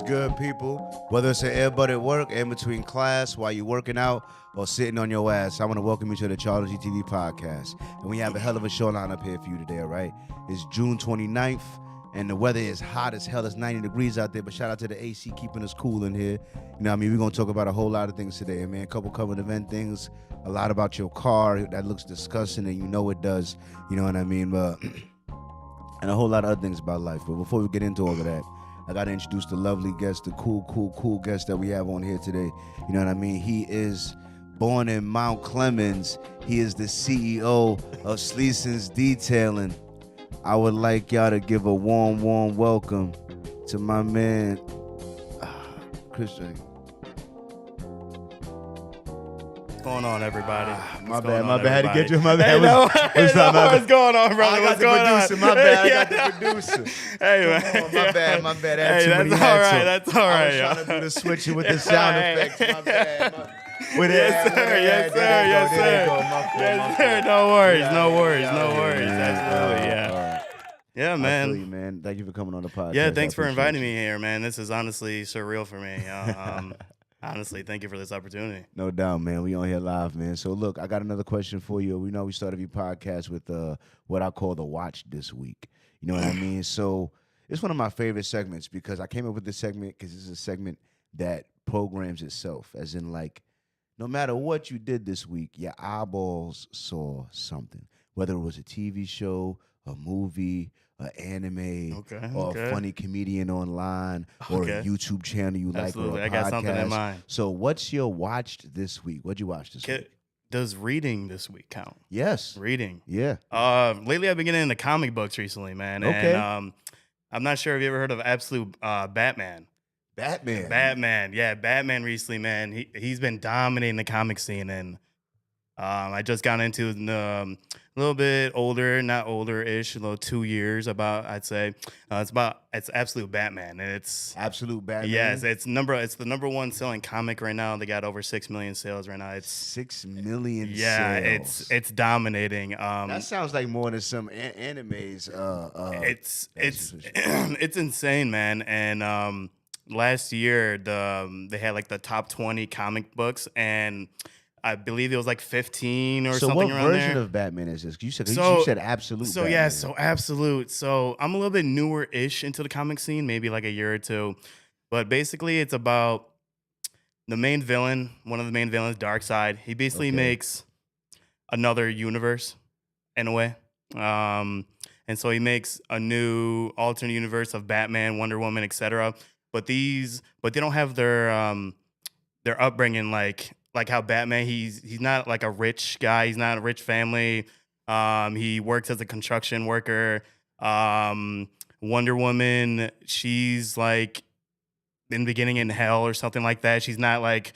Good people, whether it's an earbud at work, in between class, while you're working out, or sitting on your ass, I want to welcome you to the CharlieGtv podcast. And we have a hell of a show line up here for you today, all right? It's June 29th, and the weather is hot as hell. It's 90 degrees out there, but shout out to the AC keeping us cool in here. You know what I mean? We're going to talk about a whole lot of things today, man. A couple current event things, a lot about your car that looks disgusting, and you know it does. You know what I mean? But and a whole lot of other things about life. But before we get into all of that, I got to introduce the lovely guest, the cool guest that we have on here today. You know what I mean? He is born in Mount Clemens. He is the CEO of Sleason's Detailing. I would like y'all to give a warm welcome to my man, Christian. What's going on, everybody? My bad. I had to get you. My bad. Hey, what's going on, brother? I got the producer. My bad. I got the producer. Hey, man. My bad. Hey, that's all right. That's all right. I was trying to do the switching with the sound effects. My bad. Yes, sir. No worries. Absolutely, yeah. Yeah, man. I feel you, man. Thank you for coming on the podcast. Yeah, thanks for inviting me here, man. This is honestly surreal for me. Honestly, thank you for this opportunity. No doubt, man. We on here live, man. So, look, I got another question for you. We know we started your podcast with what I call the watch this week. You know what I mean? So, it's one of my favorite segments because I came up with this segment because it's a segment that programs itself, as in, like, no matter what you did this week, your eyeballs saw something, whether it was a TV show, a movie, an anime, or a funny comedian online, or a YouTube channel you like, or a podcast. I got something in mind. So what's your watched this week? What'd you watch this week? Does reading this week count? Yes. Reading. Yeah. Lately I've been getting into comic books recently, man. Okay. And I'm not sure if you ever heard of Absolute Batman. Batman. Yeah, Batman recently, man. He's been dominating the comic scene, and I just got into a little bit older, not older-ish, a little 2 years about, I'd say. It's Absolute Batman. And it's Absolute Batman. Yes, it's the number one selling comic right now. They got over 6 million sales right now. It's 6 million sales. Yeah, it's dominating. That sounds like more than some animes. It's insane, man. And last year they had like the top 20 comic books, and I believe it was like 15 or something around there. So what version of Batman is this? You said Absolute So Batman. yeah, so Absolute. So I'm a little bit newer-ish into the comic scene, maybe like a year or two. But basically it's about the main villain, one of the main villains, Darkseid. He basically makes another universe in a way. And so he makes a new alternate universe of Batman, Wonder Woman, etc. But they don't have their upbringing like how Batman, he's not like a rich guy. He's not a rich family. He works as a construction worker. Wonder Woman, she's like in the beginning in hell or something like that. She's not like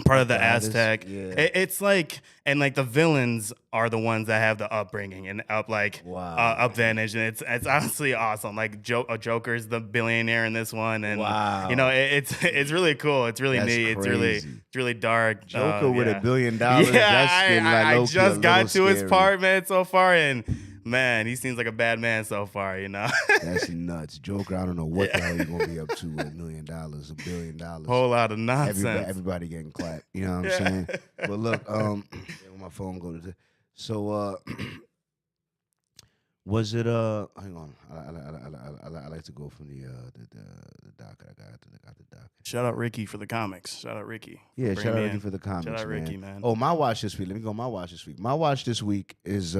part of the Aztec. It's like, and like the villains are the ones that have the upbringing and upvantage, and it's honestly awesome. Like Joker's the billionaire in this one, and you know it's really cool. It's really neat. Crazy. It's really dark. Joker with $1 billion. Yeah, I just got to his part, man, so far, and man, he seems like a bad man so far, you know. That's nuts. Joker, I don't know what the hell you're gonna be up to with $1 million, $1 billion. Whole lot of nonsense. Everybody getting clapped. You know what I'm saying? But look, when my phone goes to so was it hang on. I like to go from the docket. I got the docket. Shout out Ricky for the comics. Shout out Ricky. Yeah, shout out Ricky for the comics. Shout out Ricky, man. Oh, my watch this week. Let me go my watch this week. My watch this week is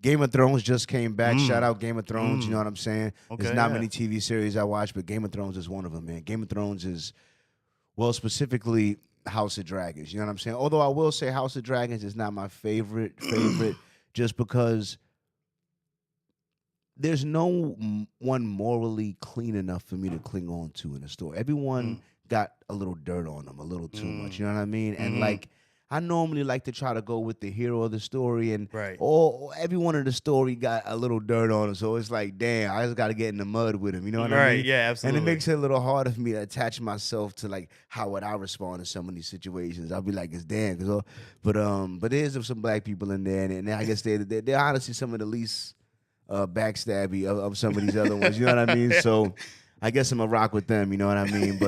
Game of Thrones just came back. Shout out Game of Thrones. You know what I'm saying? There's not many TV series I watch, but Game of Thrones is one of them, man. Game of Thrones is, well, specifically, House of Dragons. You know what I'm saying? Although I will say House of Dragons is not my favorite, just because there's no one morally clean enough for me to cling on to in the story. Everyone got a little dirt on them, a little too much. You know what I mean? And like, I normally like to try to go with the hero of the story, and everyone in the story got a little dirt on him. So it's like, damn, I just got to get in the mud with him. You know what I mean? Yeah, absolutely. And it makes it a little harder for me to attach myself to like how would I respond in some of these situations. I'll be like, it's damn, but there's some black people in there, and I guess they're honestly some of the least backstabby of some of these other ones. You know what I mean? So I guess I'm gonna rock with them. You know what I mean?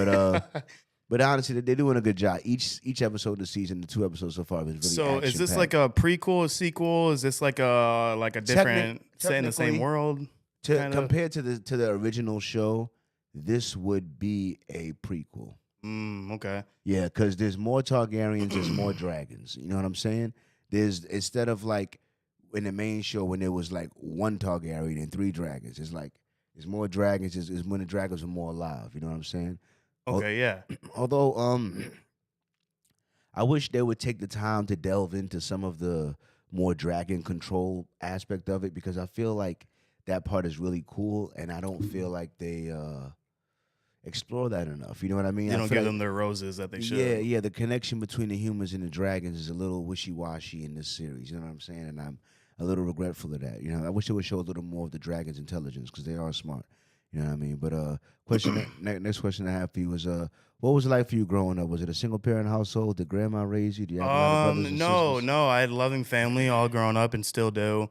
But honestly, they're doing a good job. Each episode of the season, the 2 episodes so far, has been really So is this like a prequel, a sequel? Is this like a different set in the same world? Compared to the original show, this would be a prequel. Okay. Yeah, because there's more Targaryens, there's more dragons. You know what I'm saying? There's, instead of like in the main show when there was like 1 Targaryen and 3 dragons, it's like there's more dragons. It's when the dragons are more alive. You know what I'm saying? Okay, yeah. Although, I wish they would take the time to delve into some of the more dragon control aspect of it, because I feel like that part is really cool, and I don't feel like they explore that enough. You know what I mean? They don't give them their roses that they should. Yeah. The connection between the humans and the dragons is a little wishy-washy in this series. You know what I'm saying? And I'm a little regretful of that. You know, I wish they would show a little more of the dragons' intelligence, because they are smart. You know what I mean? But next question I have for you is, what was it like for you growing up? Was it a single parent household? Did grandma raise you? Do you have a lot of brothers and sisters? No. I had a loving family all growing up and still do.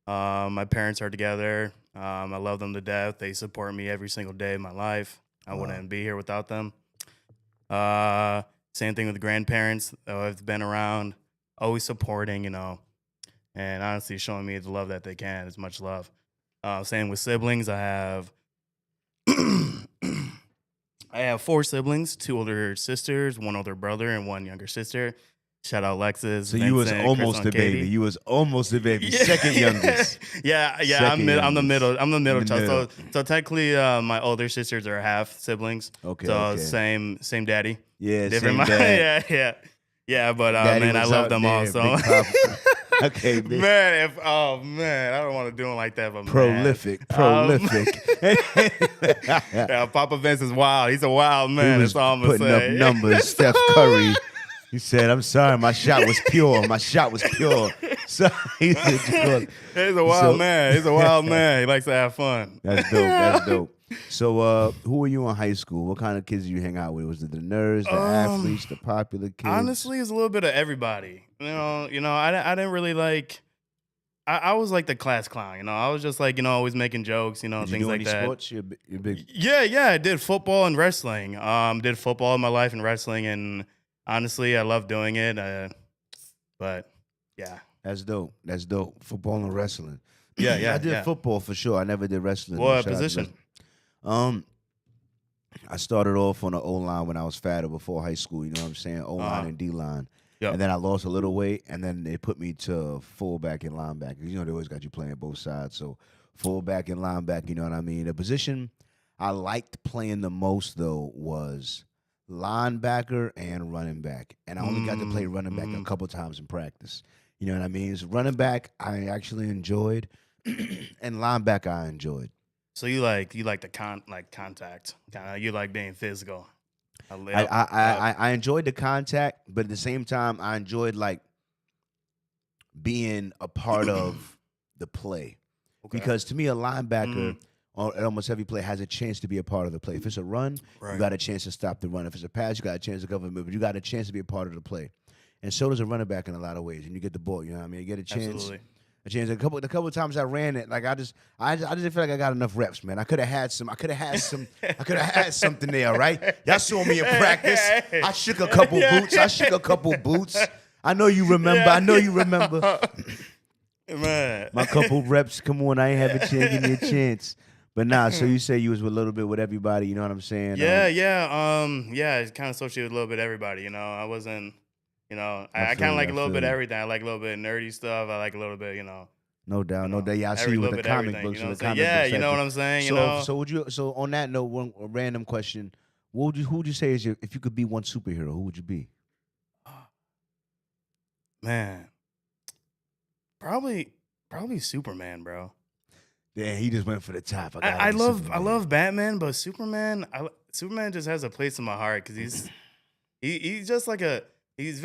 My parents are together. I love them to death. They support me every single day of my life. I wouldn't be here without them. Same thing with the grandparents. I've been around, always supporting, you know, and honestly showing me the love that they can. As much love. Same with siblings. I have 4 siblings, 2 older sisters, 1 older brother, and 1 younger sister. Shout out Lexus. So you was almost a baby. You was almost a baby. Yeah. Second youngest. Yeah. I'm the middle. I'm the middle child. So technically, my older sisters are half siblings. Okay. So same daddy. Yeah. Different same dad. Yeah. But man, I love them all. So. Okay, man. I don't want to do it like that, but prolific. Yeah, Papa Vince is wild. He's a wild man. That's all I'm gonna say. Putting up numbers, Steph Curry. He said, "I'm sorry, my shot was pure. So he's a wild man. He's a wild man. He likes to have fun. That's dope. So, who were you in high school? What kind of kids did you hang out with? Was it the nerds, the athletes, the popular kids? Honestly, it's a little bit of everybody. You know, I didn't really like. I was like the class clown. You know, I was just like, always making jokes. You know, did things you do like any that. Sports? You're big. Yeah. I did football and wrestling. Did football in my life and wrestling, and honestly, I love doing it. But yeah, that's dope. Football and wrestling. Yeah. I did football for sure. I never did wrestling. What position? I started off on the O-line when I was fatter before high school. You know what I'm saying? O-line and D-line. Yep. And then I lost a little weight, and then they put me to fullback and linebacker. You know, they always got you playing both sides. So fullback and linebacker, you know what I mean? The position I liked playing the most, though, was linebacker and running back. And I only got to play running back a couple times in practice. You know what I mean? So running back, I actually enjoyed, and linebacker, I enjoyed. So you like the contact. You like being physical. I enjoyed the contact, but at the same time, I enjoyed like being a part of the play. Okay. Because to me, a linebacker at almost every play has a chance to be a part of the play. If it's a run, you got a chance to stop the run. If it's a pass, you got a chance to cover the move. You got a chance to be a part of the play. And so does a running back in a lot of ways. And you get the ball, you know what I mean? You get a chance. Absolutely. The couple of times I ran it, like I just didn't feel like I got enough reps, man. I could have had something there, right? Y'all saw me in practice. I shook a couple boots. I know you remember. Man. My couple reps, come on, I ain't have a chance, give me a chance. But nah, so you say you was a little bit with everybody, you know what I'm saying? Yeah, it's kind of associated with a little bit of everybody, you know. I wasn't, I kind of like a little bit of everything. I like a little bit of nerdy stuff. I like a little bit, No doubt. Yeah, I see you with the comic books. Yeah, you know what I'm saying? So on that note, a random question. Who would you say is if you could be one superhero, who would you be? Man, probably Superman, bro. Yeah, he just went for the top. I love Batman, but Superman just has a place in my heart because he's just like he's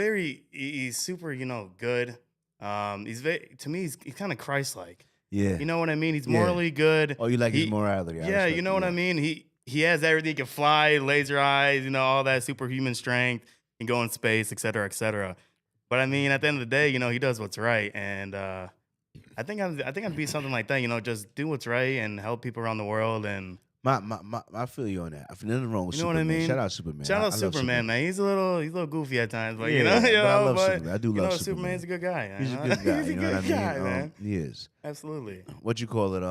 super, good. He's very, to me, he's kind of Christ-like. Yeah. You know what I mean? He's Yeah. morally good. Oh, you like his morality. Yeah, you know what I mean? He has everything. He can fly, laser eyes, all that superhuman strength, and go in space, et cetera, et cetera. But I mean, at the end of the day, he does what's right, and I think I'd be something like that. Just do what's right and help people around the world. And I feel you on that. I feel nothing wrong with you know Superman. what I mean? Shout out Superman. Shout I out love Superman, man. He's a little goofy at times, but Yeah, but I love but Superman. I do love Superman. Superman's a good guy. He's a good guy. He's a You know what I good mean? guy, man. He is. Absolutely. What you call it?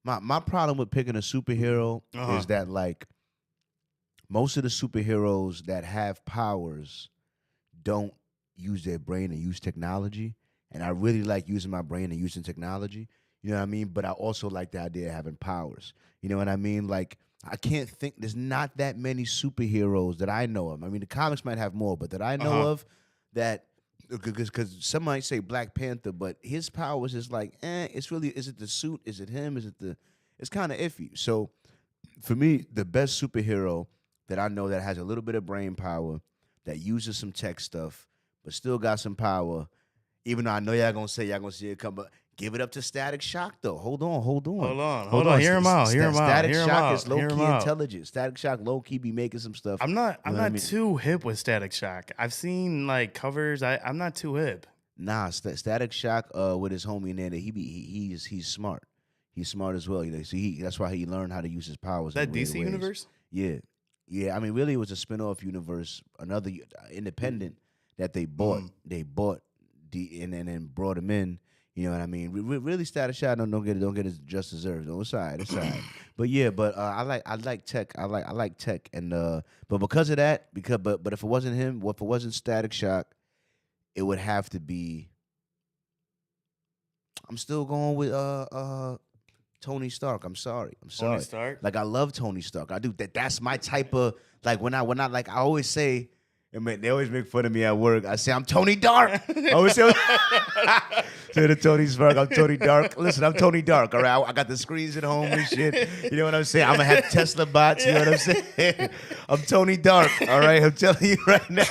My problem with picking a superhero is that like most of the superheroes that have powers don't use their brain and use technology. And I really like using my brain and using technology. You know what I mean? But I also like the idea of having powers. You know what I mean? Like, I can't think, there's not that many superheroes that I know of. I mean, the comics might have more, but that I know of that, because some might say Black Panther, but his powers is like, it's really, is it the suit? Is it him? It's kind of iffy. So for me, the best superhero that I know that has a little bit of brain power, that uses some tech stuff, but still got some power, even though I know y'all gonna see it come, but give it up to Static Shock though. Hold on. Hear him out. Static Shock is low key intelligent. Static Shock low key be making some stuff. I'm not too hip with Static Shock. I've seen like covers. I'm not too hip. Nah, Static Shock with his homie in there, he's smart. He's smart as well. So that's why he learned how to use his powers. That DC universe? Yeah. I mean, really, it was a spin-off universe, another independent that they bought. They bought and then brought him in. You know what I mean? Really, Static Shock don't get it just deserved. No, it's all right. But yeah, I like tech. I like tech, and but because of that, but if it wasn't him, if it wasn't Static Shock, it would have to be. I'm still going with Tony Stark. I'm sorry. Tony Stark? Like, I love Tony Stark. I do. That's my type of, like, when I like, I always say, and man, they always make fun of me at work. I say, I'm Tony Dark. I always say, to the Tony Stark, I'm Tony Dark. Listen, I'm Tony Dark, all right? I got the screens at home and shit. You know what I'm saying? I'm going to have Tesla bots. You know what I'm saying? I'm Tony Dark, all right? I'm telling you right now.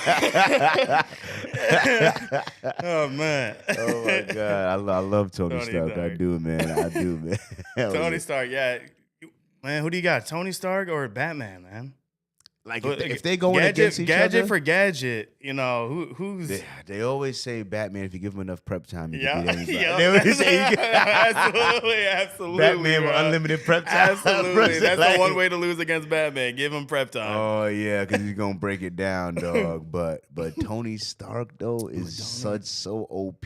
Oh, man. Oh, my God. I love Tony Stark. I do, man. Tony Stark, yeah. Man, who do you got? Tony Stark or Batman, man? Like, if they go against each other. Gadget for gadget, who's... They always say Batman, if you give him enough prep time, you can beat anybody. Yeah. They always say Absolutely. Batman with unlimited prep time. Absolutely. That's the one way to lose against Batman. Give him prep time. Oh, yeah, because he's going to break it down, dog. But Tony Stark, though, is so OP.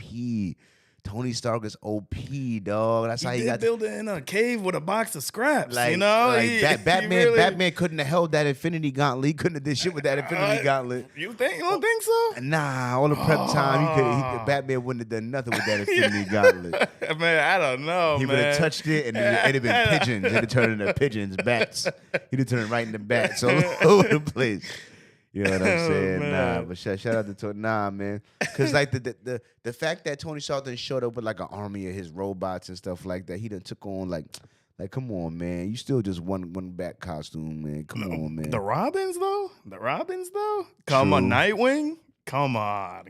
Tony Stark is OP, dog. That's how he got build it in a cave with a box of scraps. Batman couldn't have held that Infinity Gauntlet. He couldn't have did shit with that Infinity Gauntlet. You don't think so? Nah, all the prep time, Batman wouldn't have done nothing with that Infinity Gauntlet. Man, I don't know. He would have touched it, and it'd have been pigeons. It'd have turned into pigeons, bats. He'd have turned right into bats all over the place. You know what I'm saying? Nah, but shout out to Tony. Nah, man. Because, like, the fact that Tony Stark done showed up with, like, an army of his robots and stuff like that, he done took on, like, come on, man. You still just one back costume, man. Come on, man. The Robins, though? Come on, Nightwing? Come on,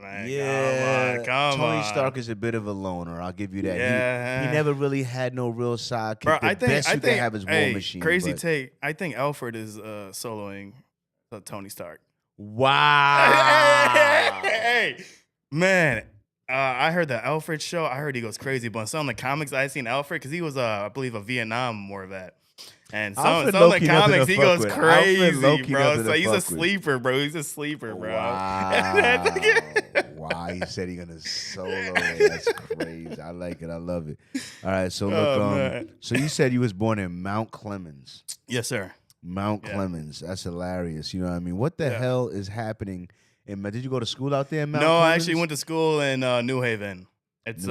man. Yeah. Come on. Tony Stark is a bit of a loner. I'll give you that. Yeah. He never really had no real sidekick. Bro, the best you can have is War Machine. Crazy take. I think Alfred is soloing Tony Stark. Wow. Hey, man. I heard the Alfred show. I heard he goes crazy, but in some of the comics I seen Alfred, because he was, I believe, a Vietnam war vet. And some of the comics, he goes crazy, bro. So he's a sleeper, bro. Wow. Wow, he said he's going to solo it. That's crazy. I like it. I love it. All right, so look, so you said you was born in Mount Clemens. Yes, sir. Mount Clemens. That's hilarious. You know what I mean? What the hell is happening? Did you go to school out there in Mount Clemens? I actually went to school in New Haven. It's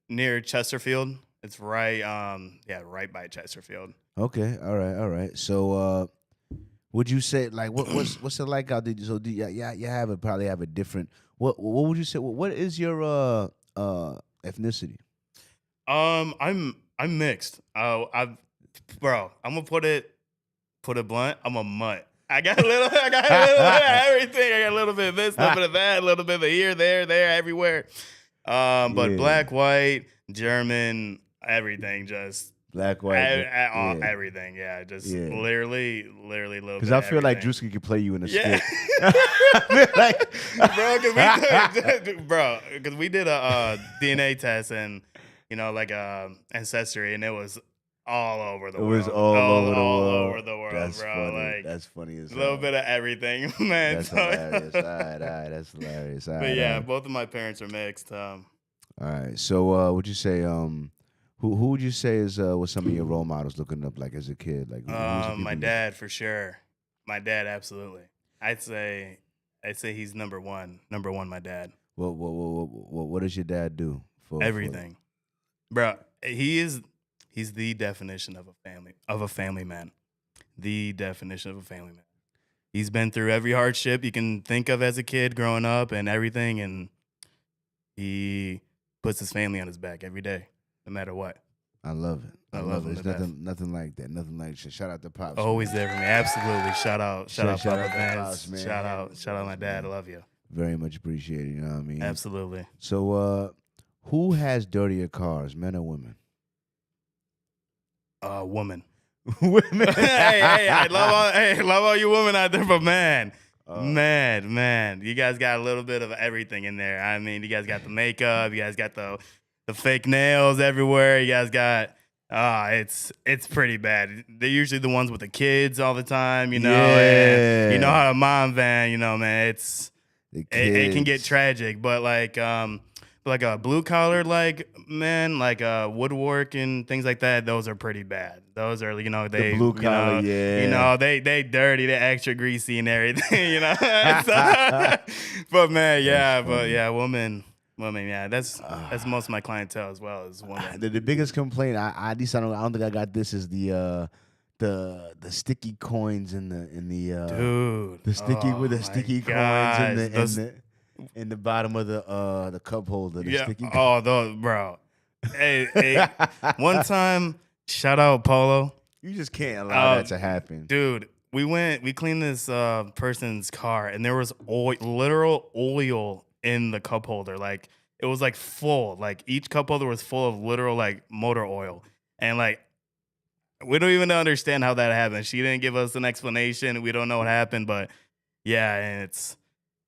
near Chesterfield. It's right by Chesterfield. Okay, all right. So, Would you say like what's it like out there? So do you have a probably have a different. What would you say? What is your ethnicity? I'm mixed. I'm gonna put it blunt. I'm a mutt. I got a little bit of everything. I got a little bit of this, a little bit of that, a little bit of here, there, everywhere. But Yeah. black, white, German, everything, just Black, white, yeah. everything. Yeah, just Yeah. literally a little bit. Because I feel like everything. Drewski could play you in a Yeah. skit. I feel like, because we did a DNA test and like ancestry, and it was all over the it world. was all over the world. Bro. That's funny. Like That's funny as a little hell. bit of everything, man. That's So- hilarious. All right, that's hilarious. All right, But yeah, all right. both of my parents are mixed. All right. So, would you say who would you say is was some of your role models looking up like as a kid? Like, who's the My people dad for sure. My dad, absolutely. I'd say he's number one. Number one, my dad. What does your dad do for Everything, bro. He's the definition of a family man. The definition of a family man. He's been through every hardship you can think of as a kid growing up and everything, and he puts his family on his back every day, no matter what. I love it. I love him There's to death. nothing like that. Nothing like shout out to Pops. Always there for me. Absolutely. Shout out Shout Papa out to Vance. Pops, man. Shout out my dad. I love you. Very much appreciated. You know what I mean? Absolutely. So, who has dirtier cars, men or women? Woman. Women. hey, I love all you women out there, but man, Oh. man, you guys got a little bit of everything in there. I mean, you guys got the makeup, you guys got the fake nails everywhere. You guys got it's pretty bad. They're usually the ones with the kids all the time, you know. And you know how the mom van, you know, man, it can get tragic, but like a blue collar woodwork and things like that, those are pretty bad. Those are they blue collar, they dirty, they're extra greasy and everything, you know. But man, woman, yeah, that's most of my clientele as well as women. The biggest complaint I at least I don't think I got this is the sticky coins in the Dude, the sticky with the my sticky gosh, coins in the bottom of the cup holder. The sticky those, bro. Hey, one time, shout out Polo. You just can't allow that to happen. Dude, we cleaned this person's car, and there was literal oil in the cup holder. Like, it was like full. Like, each cup holder was full of literal like motor oil. And like, we don't even understand how that happened. She didn't give us an explanation. We don't know what happened, but yeah, and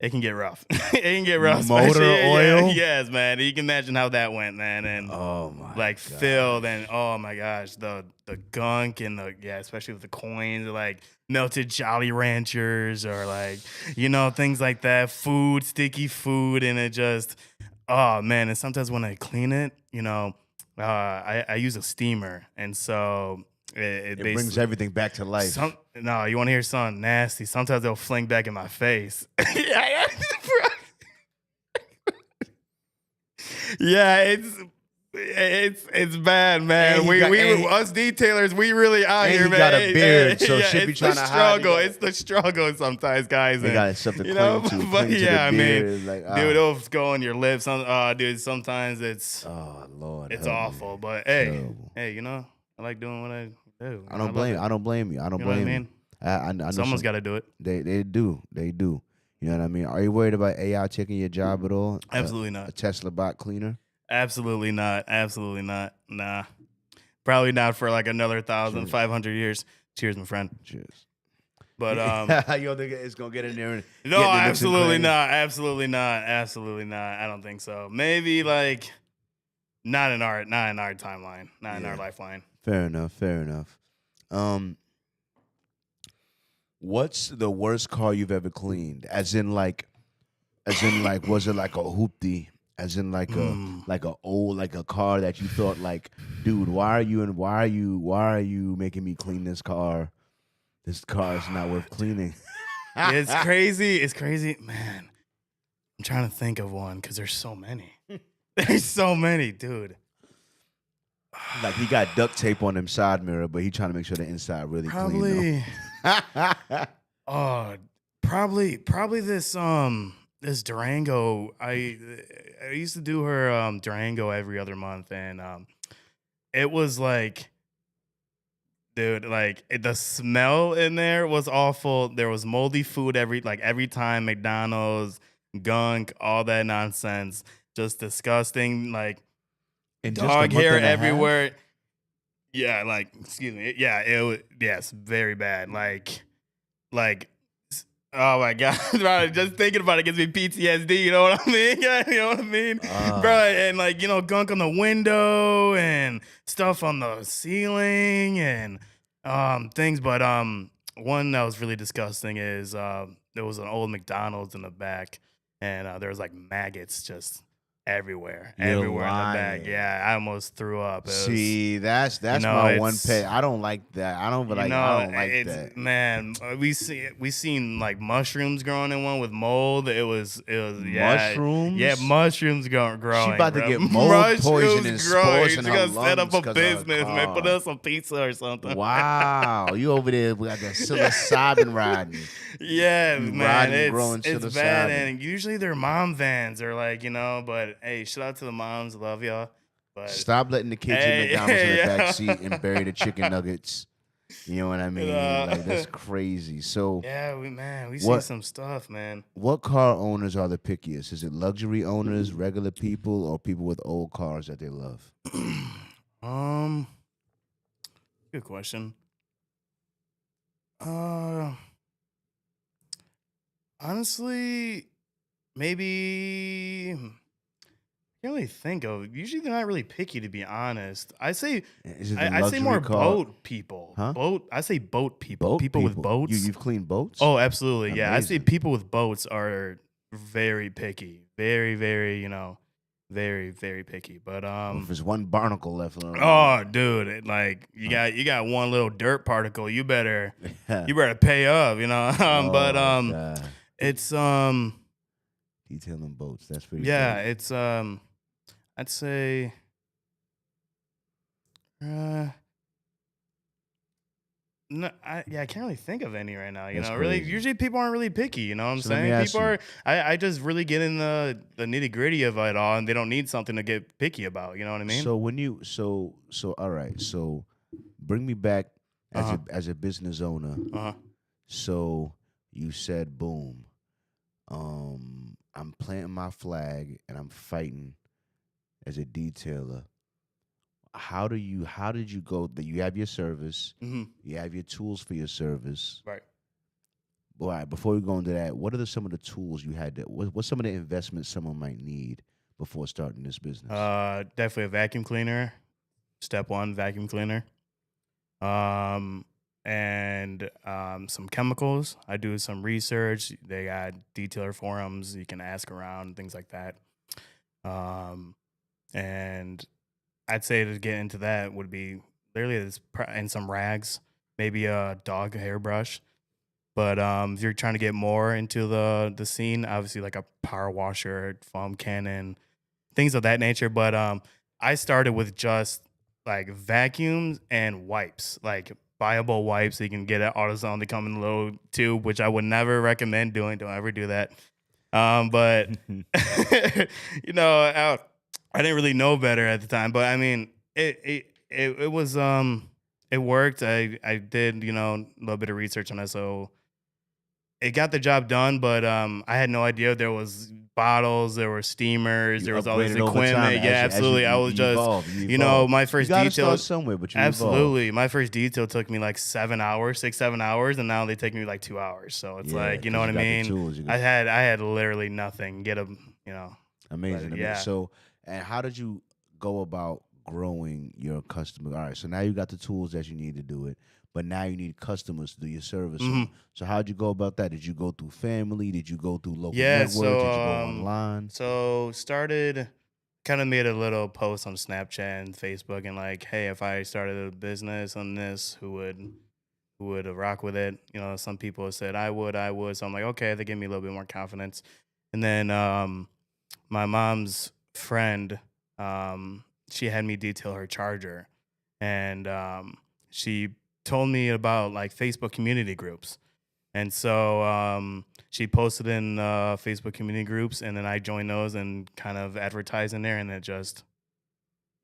it can get rough. It can get rough. Motor oil? Yes, man. You can imagine how that went, man. And Oh my like God. filled and oh my gosh, the gunk and especially with the coins, like melted Jolly Ranchers or like things like that. Food, sticky food, and it just man. And sometimes when I clean it, I use a steamer, and so it brings everything back to life. No, you want to hear something nasty? Sometimes they'll fling back in my face. Yeah, it's bad, man. Us detailers, we really out here, he man. got a beard, so shit be trying to hide. It's the struggle sometimes, guys. They got something cling to but yeah, the beard. I mean, Like, dude, it'll go on your lips. Dude, sometimes it's Lord, it's help me. awful. But hey, Terrible. I like doing what I do. I don't blame you. I don't blame you. I don't You know what I blame mean? you. I know Someone's got to do it. They do. You know what I mean? Are you worried about AI taking your job at all? Absolutely A not. Tesla bot cleaner? Absolutely not. Absolutely not. Nah. Probably not for like another 1,500 years. Cheers, my friend. Cheers. But you don't think it's gonna get in there? And no, get the nooks and absolutely crannies? not. Absolutely not. Absolutely not. I don't think so. Maybe like not in our timeline, not in our lifeline. Fair enough. What's the worst car you've ever cleaned? As in like, was it like a hoopty? As in like a car that you thought like, dude, why are you making me clean this car? This car is not worth cleaning. It's crazy. It's crazy, man. I'm trying to think of one because there's so many. There's so many, dude. Like he got duct tape on him side mirror, but he trying to make sure the inside really clean. Probably. Oh, probably this Durango. I used to do her Durango every other month, and it was like, dude, like the smell in there was awful. There was moldy food every time, McDonald's, gunk, all that nonsense, just disgusting. Like In just a dog month hair and a half? everywhere. Yeah, like excuse me. Yeah, it was, yes, very bad. Like oh my god, bro, just thinking about it gives me PTSD. You know what I mean? Yeah, you know what I mean, bro. Ah, And like gunk on the window and stuff on the ceiling and things. But one that was really disgusting is there was an old McDonald's in the back, and there was like maggots just you're everywhere in the back. lying. Yeah, I almost threw up. It was, See, that's my one pet. it's I don't like that. I don't like it's that. man, we seen like mushrooms growing in one with mold. It was yeah, Mushrooms? mushrooms She growing, about to bro. get mold poison Mushrooms and growing. spores She's in her gonna set up lungs a because of her business, man. Put car. us some pizza or something. Wow, you over there we got that Yeah. psilocybin riding. Yeah, You man, riding and growing it's bad, psilocybin. and usually they're mom vans or like but hey, shout out to the moms, love y'all, but Stop letting the kids eat McDonald's in the hey, back seat and bury the chicken yeah. nuggets. You know what I And, mean? Like that's crazy. So yeah, we see what some stuff, man. what car owners are the pickiest? Is it luxury owners, regular people, or people with old cars that they love? um, good question. Uh, honestly, maybe can't really think of. Usually, they're not really picky, to be honest. Is it the I say luxury more car? boat people. Huh? I say boat people. Boat People with people. boats. You've cleaned boats? Oh, absolutely. Yeah, I say Amazing. people with boats are very picky. Very, very, very, very picky. But Well, if there's one barnacle left oh, dude, like you got one little dirt particle. huh. You better pay up, but Oh God. it's Detailing boats. That's pretty yeah, dope. it's I'd say uh no, I can't really think of any right now. That's Really, crazy. usually people aren't really picky. You know what I'm So let me saying? ask People you. are. I just really get in the nitty gritty of it all, and they don't need something to get picky about. You know what I mean? So when you all right. So bring me back Uh huh. as a business owner. Uh huh. So you said boom. I'm planting my flag and I'm fighting as a detailer. How did you go that you have your service, Hmm. you have your tools for your service. Right. All right, before we go into that, what are some of the tools you had what's some of the investments someone might need before starting this business? Definitely a vacuum cleaner. Step one, vacuum cleaner. Um, and some chemicals. I do some research. They got detailer forums. You can ask around, things like that. Um, and I'd say to get into that would be literally and some rags, maybe a dog hairbrush. But if you're trying to get more into the scene, obviously like a power washer, foam cannon, things of that nature. But I started with just like vacuums and wipes, like buyable wipes. So you can get at AutoZone. They come in a little tube, which I would never recommend doing. Don't ever do that. But I didn't really know better at the time. But I mean, it was it worked. I did a little bit of research on it, so it got the job done, but I had no idea there was bottles, there were steamers, You there was all this upgraded over time equipment. Yeah, absolutely. I was you just, evolve. You evolve. my You first got to detail. start somewhere, but you evolve. Absolutely, my first detail took me like 7 hours, 6, 7 hours, and now they take me like 2 hours. So it's Yeah, like, you know because what you I got the mean? tools. I had literally nothing. Amazing. But yeah. So, and how did you go about growing your customer? All right, so now you got the tools that you need to do it, but now you need customers to do your service Hmm. on. So, how'd you go about that? Did you go through family? Did you go through local Yeah. networks? So Did you go online? started kind of made a little post on Snapchat and Facebook and like, hey, if I started a business on this, who would rock with it? Some people said I would. So I'm like, okay, they gave me a little bit more confidence. And then my mom's friend, she had me detail her charger, and she told me about like Facebook community groups. And so she posted in Facebook community groups, and then I joined those and kind of advertised in there, and it just,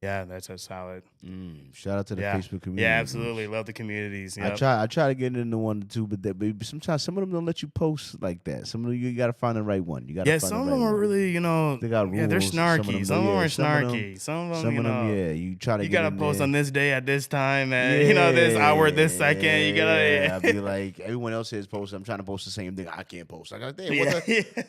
yeah, that's just how it. Shout out to the Yeah. Facebook community. Yeah, absolutely. Love the communities. Yep. I try to get into one or two, but sometimes some of them don't let you post like that. Some of them you got to find the right one. You got to Yeah, find some the of right them are one. really, They got rules. yeah, they're snarky. Some of them are some of them- snarky. Some of them, yeah. You try to you get gotta in post there. on this day at this time, and this hour, this second. You Yeah, gotta. I'd be like, everyone else is posting. I'm trying to post the same thing. I can't post. I got damn.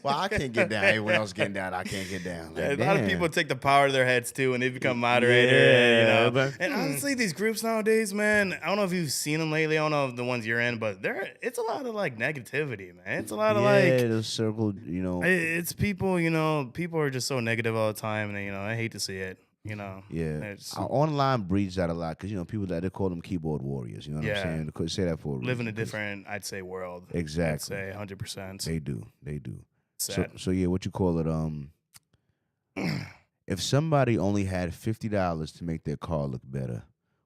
Well, I can't get down. Everyone else getting down. I can't get down. Like, Yeah, a lot of damn. people take the power to their heads too, and they become moderator. Yeah, and, but- and honestly, these groups nowadays, man, I don't know if you've seen them lately. I don't know if the ones you're in, but it's a lot of like negativity, man. It's a lot of the circle. it's people. People are just so negative all the time, and I hate to see it. Yeah, It's- online breeds that a lot because people that they call them keyboard warriors. You know what I'm saying? They could say that for a live in a reason, 'cause different, I'd say, world. Exactly. I'd say 100%. They do. Sad. So yeah, what you call it? If somebody only had $50 to make their car look better,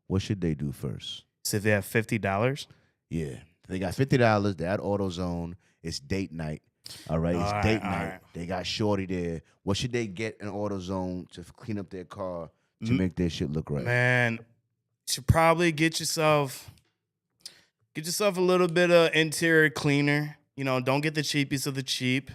what should they do first? So if they have $50, Yeah, they got $50. They're at AutoZone. It's date night. All right, it's date night. Right. They got shorty there. What should they get in AutoZone to clean up their car to make their shit look right? man, you should probably get yourself a little bit of interior cleaner. Don't get the cheapest of the cheap.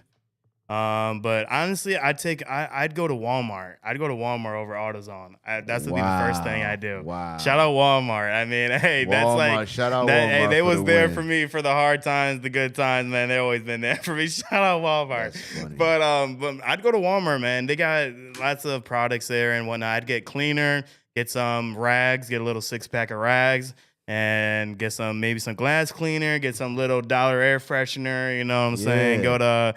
But honestly, I'd go to Walmart. I'd go to Walmart over AutoZone. That's would be the first thing I do. Wow. Shout out Walmart. I mean, hey, that's Walmart, like shout out Hey, Walmart they for was the there win. for me for the hard times, the good times, man. They always been there for me. Shout out Walmart. That's funny. But I'd go to Walmart, man. They got lots of products there and whatnot. I'd get cleaner, get some rags, get a little 6-pack of rags. And get maybe some glass cleaner, get some little dollar air freshener, you know what I'm saying? Yeah.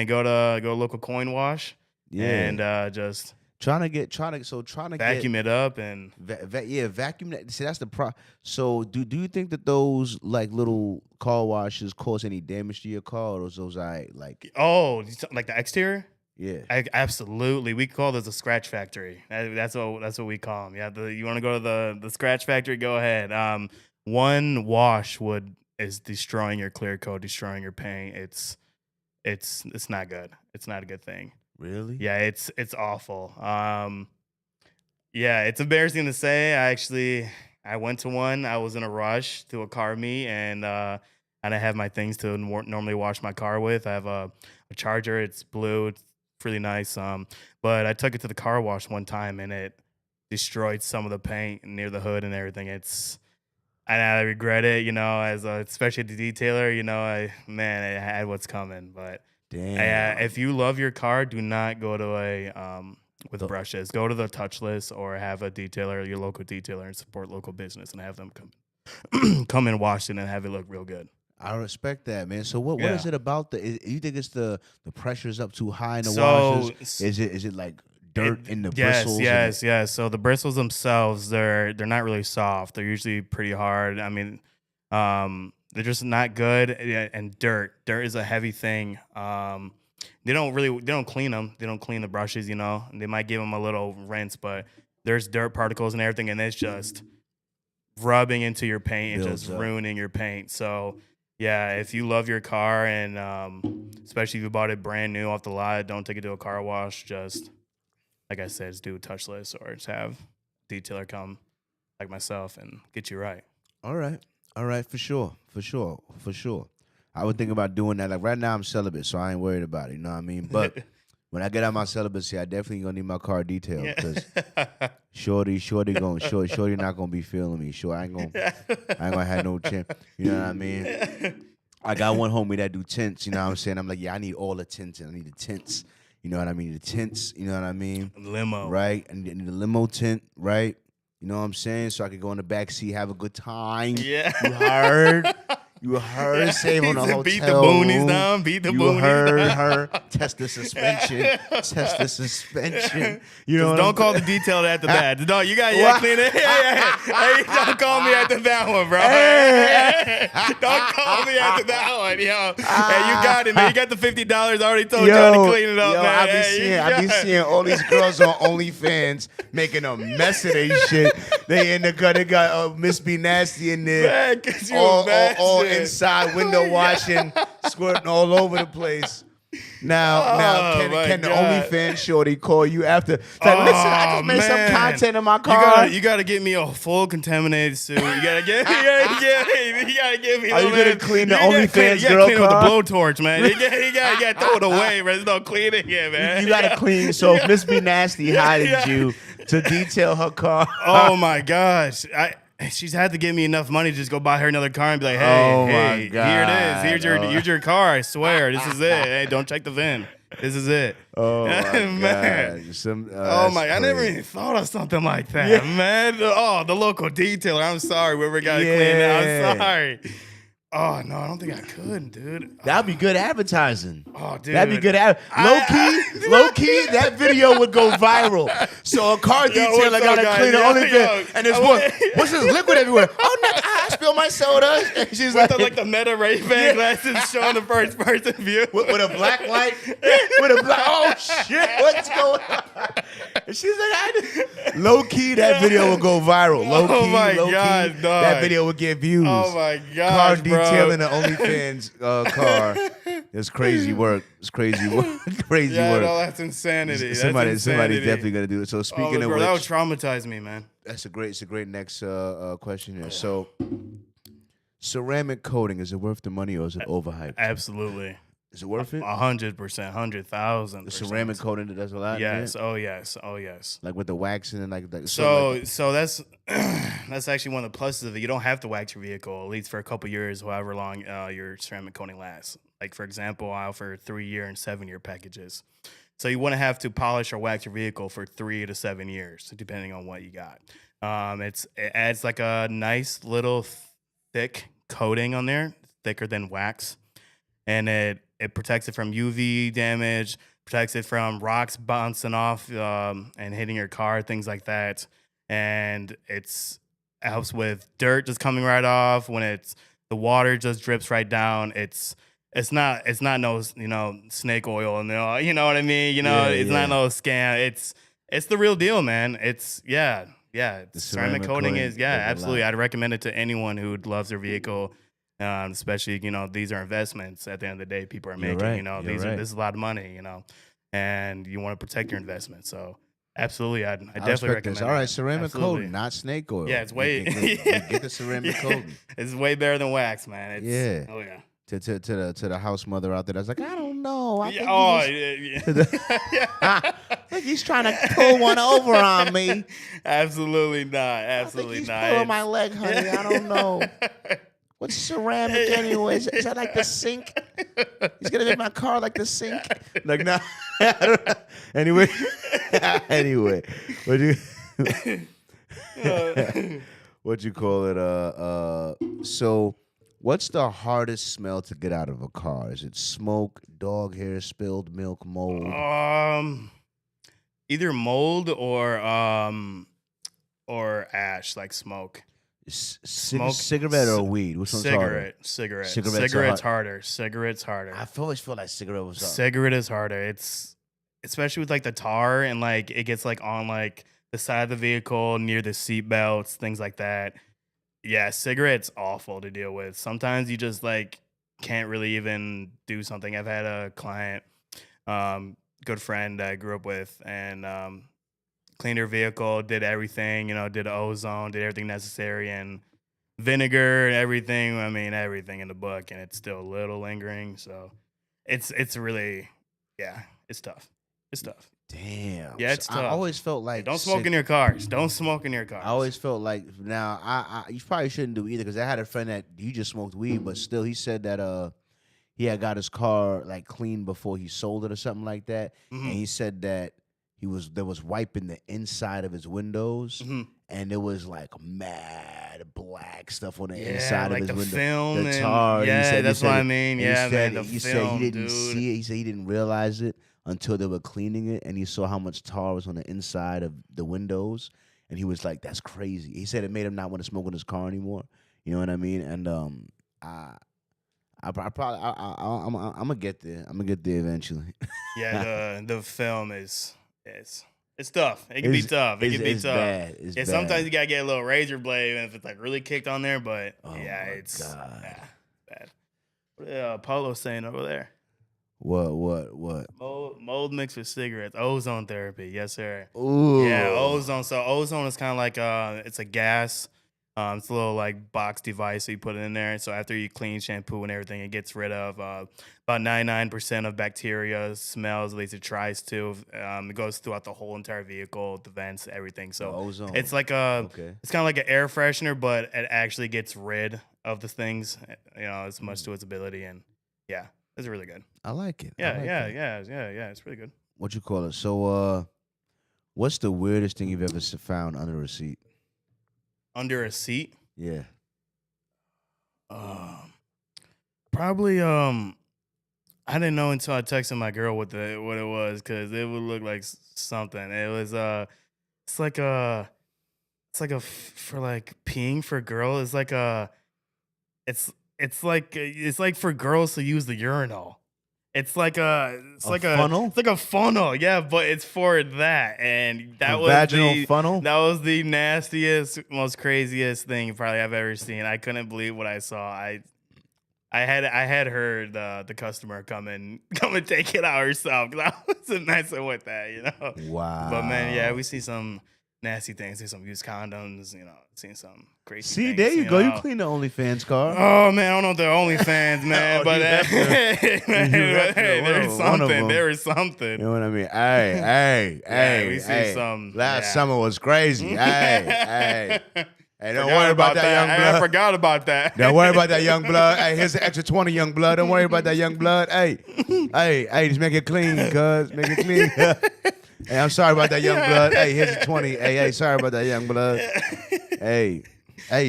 Go to local coin wash. Yeah. And just trying to get vacuum it up and vacuum that. See, that's the pro. So do you think that those like little car washes cause any damage to your car, or those like like the exterior? yeah. Absolutely. We call this a scratch factory. That's what we call them. Yeah, you want to go to the scratch factory? Go ahead. One wash is destroying your clear coat, destroying your paint. It's not good. It's not a good thing. Really? Yeah, it's awful. Yeah, it's embarrassing to say. I went to one. I was in a rush to a car meet, and I have my things to normally wash my car with. I have a Charger. It's blue. It's really nice. But I took it to the car wash one time, and it destroyed some of the paint near the hood and everything. And I regret it, especially the detailer. I had what's coming. But Damn. if you love your car, do not go to with brushes. Go to the touchless or have a detailer, your local detailer, and support local business and have them come and wash it and have it look real good. I respect that, man. So what Yeah. is it about you think it's the pressure's up too high in the So, washes? Is it like dirt in the bristles? Yes. So the bristles themselves, they're not really soft. They're usually pretty hard. I mean, they're just not good. And dirt is a heavy thing. They don't clean them. They don't clean the brushes. They might give them a little rinse, but there's dirt particles and everything, and it's just rubbing into your paint and Builds just up. ruining your paint. So. Yeah, if you love your car and especially if you bought it brand new off the lot, don't take it to a car wash. Just, like I said, just do a touchless or just have a detailer come like myself and get you right. All right, for sure. I would think about doing that. Like right now I'm celibate, so I ain't worried about it. You know what I mean? But when I get out my celibacy, I definitely gonna need my car detailed because shorty not gonna be feeling me. Sure, I ain't gonna have no chance. You know what I mean? I got one homie that do tints. You know what I'm saying? I'm like, yeah, I need all the tints. I need the tints. You know what I mean? The tints. You know what I mean? Limo. Right? I need the limo tint. Right? You know what I'm saying? So I could go in the back seat, have a good time. Yeah. You heard? You heard? Save on the hotel Beat the boonies room. down. Beat the You boonies heard down. her. Test the suspension. You know what Don't I'm call the saying? detail after that. No, you got What? clean it. Hey, don't call me after that one, bro. Hey. Don't call me after that one, yo. Hey, you got it, man. You got the $50. I already told you how to clean it up, man. I be seeing all these girls on OnlyFans making a mess of their shit. They in the gut. They got Miss Be Nasty in there. Man, 'cause you all a bad shit. man. inside window washing, squirting all over the place. Now, can the OnlyFans shorty call you after? It's like, listen, I just made some content in my car. You gotta get me a full contaminated suit. You gotta get me. Are you gonna clean the OnlyFans girl car? You gotta clean with the blowtorch, man. You gotta throw it away, man. There's no cleaning here, man. You gotta clean. So if Miss Be Nasty hired you to detail her car. Oh my gosh. She's had to give me enough money to just go buy her another car and be like, hey, here it is. Here's your car. I swear, this is it. Hey, don't check the VIN. This is it. Oh my man. God. I never even thought of something like that, man. Oh, the local detailer. I'm sorry, whoever got it cleaned out. I'm sorry. Oh no, I don't think I could, dude. That'd be good advertising. Oh, dude, that'd be good. Low key, that video would go viral. So a car detailer gotta clean the OnlyFans, and there's what's this liquid everywhere? Oh no, I spilled my soda. And she's like the Meta Ray-Ban glasses showing the first person view with a black light. Oh shit, what's going on? And she's like, low key, that video would go viral. Low key, oh my low God, key, dog. that video would get views. Oh my God, car detailing the OnlyFans car. It's crazy work. It's crazy work. Crazy work. No, that's insanity. Somebody's definitely gonna do it. So speaking of which, that would traumatize me, man. It's a great next question here. Yeah. So, ceramic coating, is it worth the money or is it overhyped? Absolutely. Is it worth it? 100%, 100,000%. The ceramic coating that does a lot. Yes. Oh yes. Like with the waxing and like. So that's actually one of the pluses of it. You don't have to wax your vehicle, at least for a couple years, however long your ceramic coating lasts. Like for example, I offer 3-year and 7-year packages. So you wouldn't have to polish or wax your vehicle for 3 to 7 years, depending on what you got. It adds like a nice little thick coating on there, thicker than wax, and it protects it from UV damage, protects it from rocks bouncing off and hitting your car, things like that. And it helps with dirt just coming right off when the water just drips right down. It's not no snake oil and you know what I mean. It's not no scam. It's the real deal, man. The ceramic coating is absolutely. I'd recommend it to anyone who loves their vehicle. Especially, these are investments at the end of the day people are making, this is a lot of money, and you want to protect your investment. So absolutely, I definitely recommend this. All right, ceramic coating, not snake oil. Yeah, it's way get the ceramic coating. It's way better than wax, man. Oh yeah. To the house mother out there that's like, I don't know. I think he's trying to pull one over on me. Absolutely not. Absolutely he's not. Pulling my leg, honey. I don't know. What's ceramic anyways? Is that like the sink? He's gonna make my car like the sink. Like no. Anyway, what you call it? So, what's the hardest smell to get out of a car? Is it smoke, dog hair, spilled milk, mold? Either mold or ash, like smoke. Smoke, cigarette or weed? Which one's harder? Cigarette's harder. Cigarette's harder. I always feel like cigarette was harder. Cigarette is harder. It's especially with like the tar and like it gets like on like the side of the vehicle near the seat belts, things like that. Yeah, cigarette's awful to deal with. Sometimes you just like can't really even do something. I've had a client, good friend I grew up with, and cleaned her vehicle, did everything, did ozone, did everything necessary, and vinegar and everything. I mean, everything in the book, and it's still a little lingering. So it's really, it's tough. It's tough. Damn. Yeah, it's tough. I always felt like don't smoke in your cars. Don't smoke in your cars. I always felt like you probably shouldn't do either because I had a friend that he just smoked weed, but still he said that he had got his car like cleaned before he sold it or something like that, and he said that there was wiping the inside of his windows, and there was like mad black stuff on the inside like of his window. Film the tar. That's what I mean. Yeah, man. He said he didn't see it. He said he didn't realize it until they were cleaning it, and he saw how much tar was on the inside of the windows, and he was like, "That's crazy." He said it made him not want to smoke in his car anymore. You know what I mean? And I'm gonna get there. I'm gonna get there eventually. Yeah, the film is. It's tough. It can be tough. It can be tough. Bad. It's bad. Sometimes you gotta get a little razor blade, and if it's like really kicked on there, but it's bad. bad. What Paulo's saying over there? What? Mold mixed with cigarettes. Ozone therapy. Yes, sir. Ooh. Yeah, ozone. So ozone is kind of like it's a gas. It's a little like box device, so you put it in there. So after you clean, shampoo, and everything, it gets rid of about 99% of bacteria, smells. At least it tries to. It goes throughout the whole entire vehicle, the vents, everything. So ozone. it's like it's kind of like an air freshener, but it actually gets rid of the things, as much to its ability. And yeah, it's really good. I like it. Yeah. It's pretty good. What you call it? So, what's the weirdest thing you've ever found under a seat? Under a seat? Yeah. Probably I didn't know until I texted my girl what it was, because it would look like something. It was it's like for like peeing for girls. It's like it's like for girls to use the urinal. It's like a funnel? It's like a funnel, yeah, but it's for that, and that was vaginal funnel. That was the nastiest, most craziest thing probably I've ever seen. I couldn't believe what I saw. I had heard the customer come and take it out herself, because I wasn't messing with that, Wow. But man, yeah, we see some nasty things. See some used condoms, seen some crazy See, things, there you go. You clean the OnlyFans car. Oh man, I don't know if they're OnlyFans, man, but there was something. You know what I mean? Hey, we see some. Last summer was crazy. Hey, don't worry about that young blood. I forgot about that. Don't worry about that young blood. Hey, here's an extra 20, young blood. Don't worry about that young blood. Hey, just make it clean, cuz. Make it clean. Hey, I'm sorry about that young blood. Hey, here's a 20. Hey, sorry about that young blood. Hey,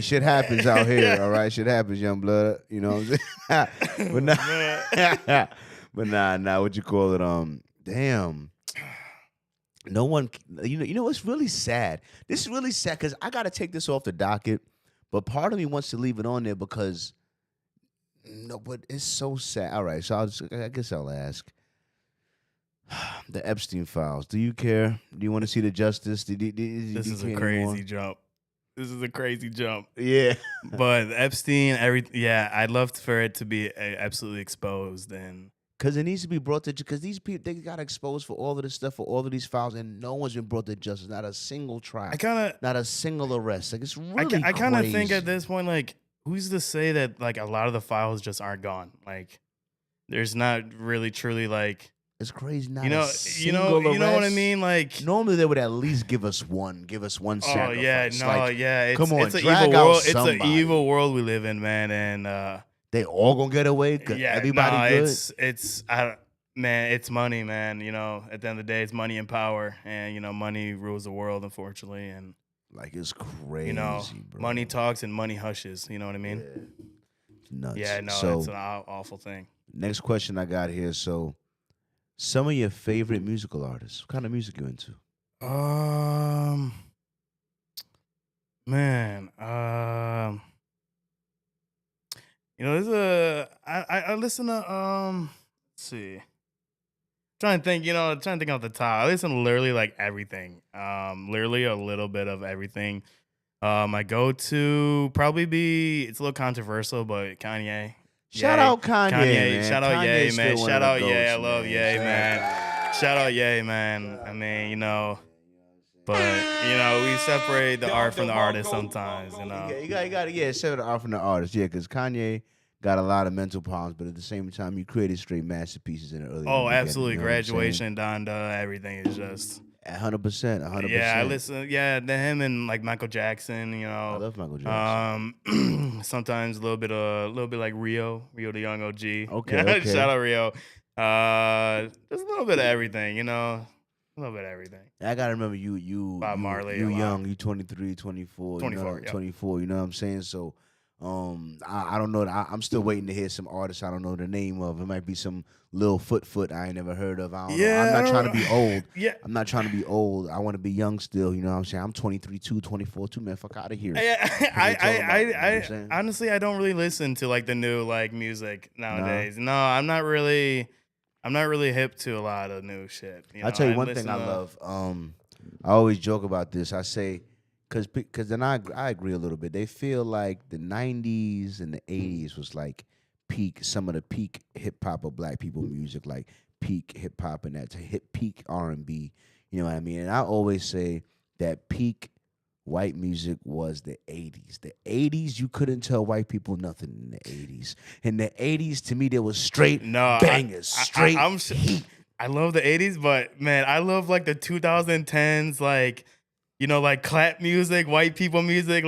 shit happens out here, all right? Shit happens, young blood. You know what I'm saying? but nah, what you call it? Damn. No one, you know what's really sad? This is really sad, because I got to take this off the docket, but part of me wants to leave it on there because, but it's so sad. All right, so I guess I'll ask. The Epstein files. Do you care? Do you want to see the justice? This is a crazy jump. This is a crazy jump. Yeah. But Epstein, I'd love for it to be absolutely exposed. And because it needs to be brought to, because these people, they got exposed for all of this stuff, for all of these files, and no one's been brought to justice. Not a single trial. Not a single arrest. Like, it's really I kind of think at this point, like, who's to say that, like, a lot of the files just aren't gone? Like, there's not really truly, like, it's crazy. Not you know what I mean. Like, normally they would at least give us one sacrifice. Oh yeah, no, like, yeah. Come on, it's an drag evil out world. somebody. It's an evil world we live in, man. And they all gonna get away. Yeah, everybody good. It's money, man. At the end of the day, it's money and power, and money rules the world, unfortunately. And like, it's crazy. Bro. Money talks and money hushes. You know what I mean? Yeah. It's nuts. Yeah, no, it's an awful thing. Next question I got here. So, some of your favorite musical artists. What kind of music you into? There's I listen to let's see. Trying to think off the top. I listen to literally like everything. Literally a little bit of everything. My go-to probably be, it's a little controversial, but Kanye. Shout out Kanye, man. Shout out Ye, man. Shout out Ye. I love Ye, man. man. Shout out Ye, man. I mean, but we separate the art from the artist sometimes, You got to separate the art from the artist, because Kanye got a lot of mental problems, but at the same time, you created straight masterpieces in the early. Oh, absolutely. Graduation, Donda, everything is just 100%. Yeah, I listen. Yeah, to him and like Michael Jackson. I love Michael Jackson. Sometimes a little bit like Rio the Young OG. Okay. Shout out Rio. Just a little bit of everything, a little bit of everything. I gotta remember you Bob Marley. You young. You 23, 24. 24. 24. You know what I'm saying? So, I don't know. I'm still waiting to hear some artists I don't know the name of. It might be some Lil Foot I ain't never heard of. I don't know. I'm not trying to be old. Yeah. I'm not trying to be old. I want to be young still. You know what I'm saying? I'm 23, 24, man. Fuck out of here. I honestly, I don't really listen to like the new like music nowadays. No, I'm not really hip to a lot of new shit. I'll tell you one thing I love. I always joke about this. I say, because then I agree a little bit. They feel like the 90s and the 80s was like some of the peak hip hop of black people music, like peak hip hop and that to hit peak R&B. You know what I mean? And I always say that peak white music was the 80s. The 80s, you couldn't tell white people nothing in the 80s. In the 80s, to me, there was straight No, bangers, straight I'm heat. I love the 80s, but man, I love like the 2010s, like, you know, like clap music, white people music,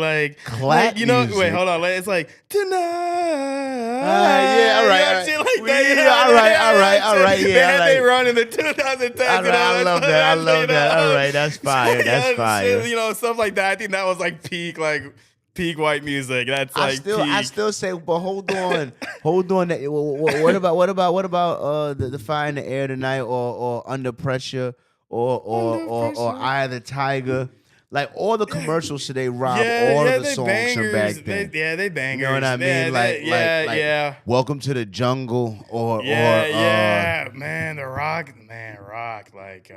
Clap you know, wait, music? hold on, it's like tonight, Yeah, all right, you know, all right. shit like Yeah, that, you know, all right, all right, that all shit. right, yeah, They had all they right. run in the 2010s, All you right, know, I love that. I love you that. know, All right, that's fire. That's yeah, fire. shit, you know, stuff like that. I think that was like peak white music. That's like peak. I still say, but hold on, hold on. What about the fire in the air tonight, or under pressure, or eye of the tiger? Like all the commercials today rob all of the they songs from bangers. back then. They bangers. You know what I mean? Yeah, Like Welcome to the Jungle, yeah, man, rock, like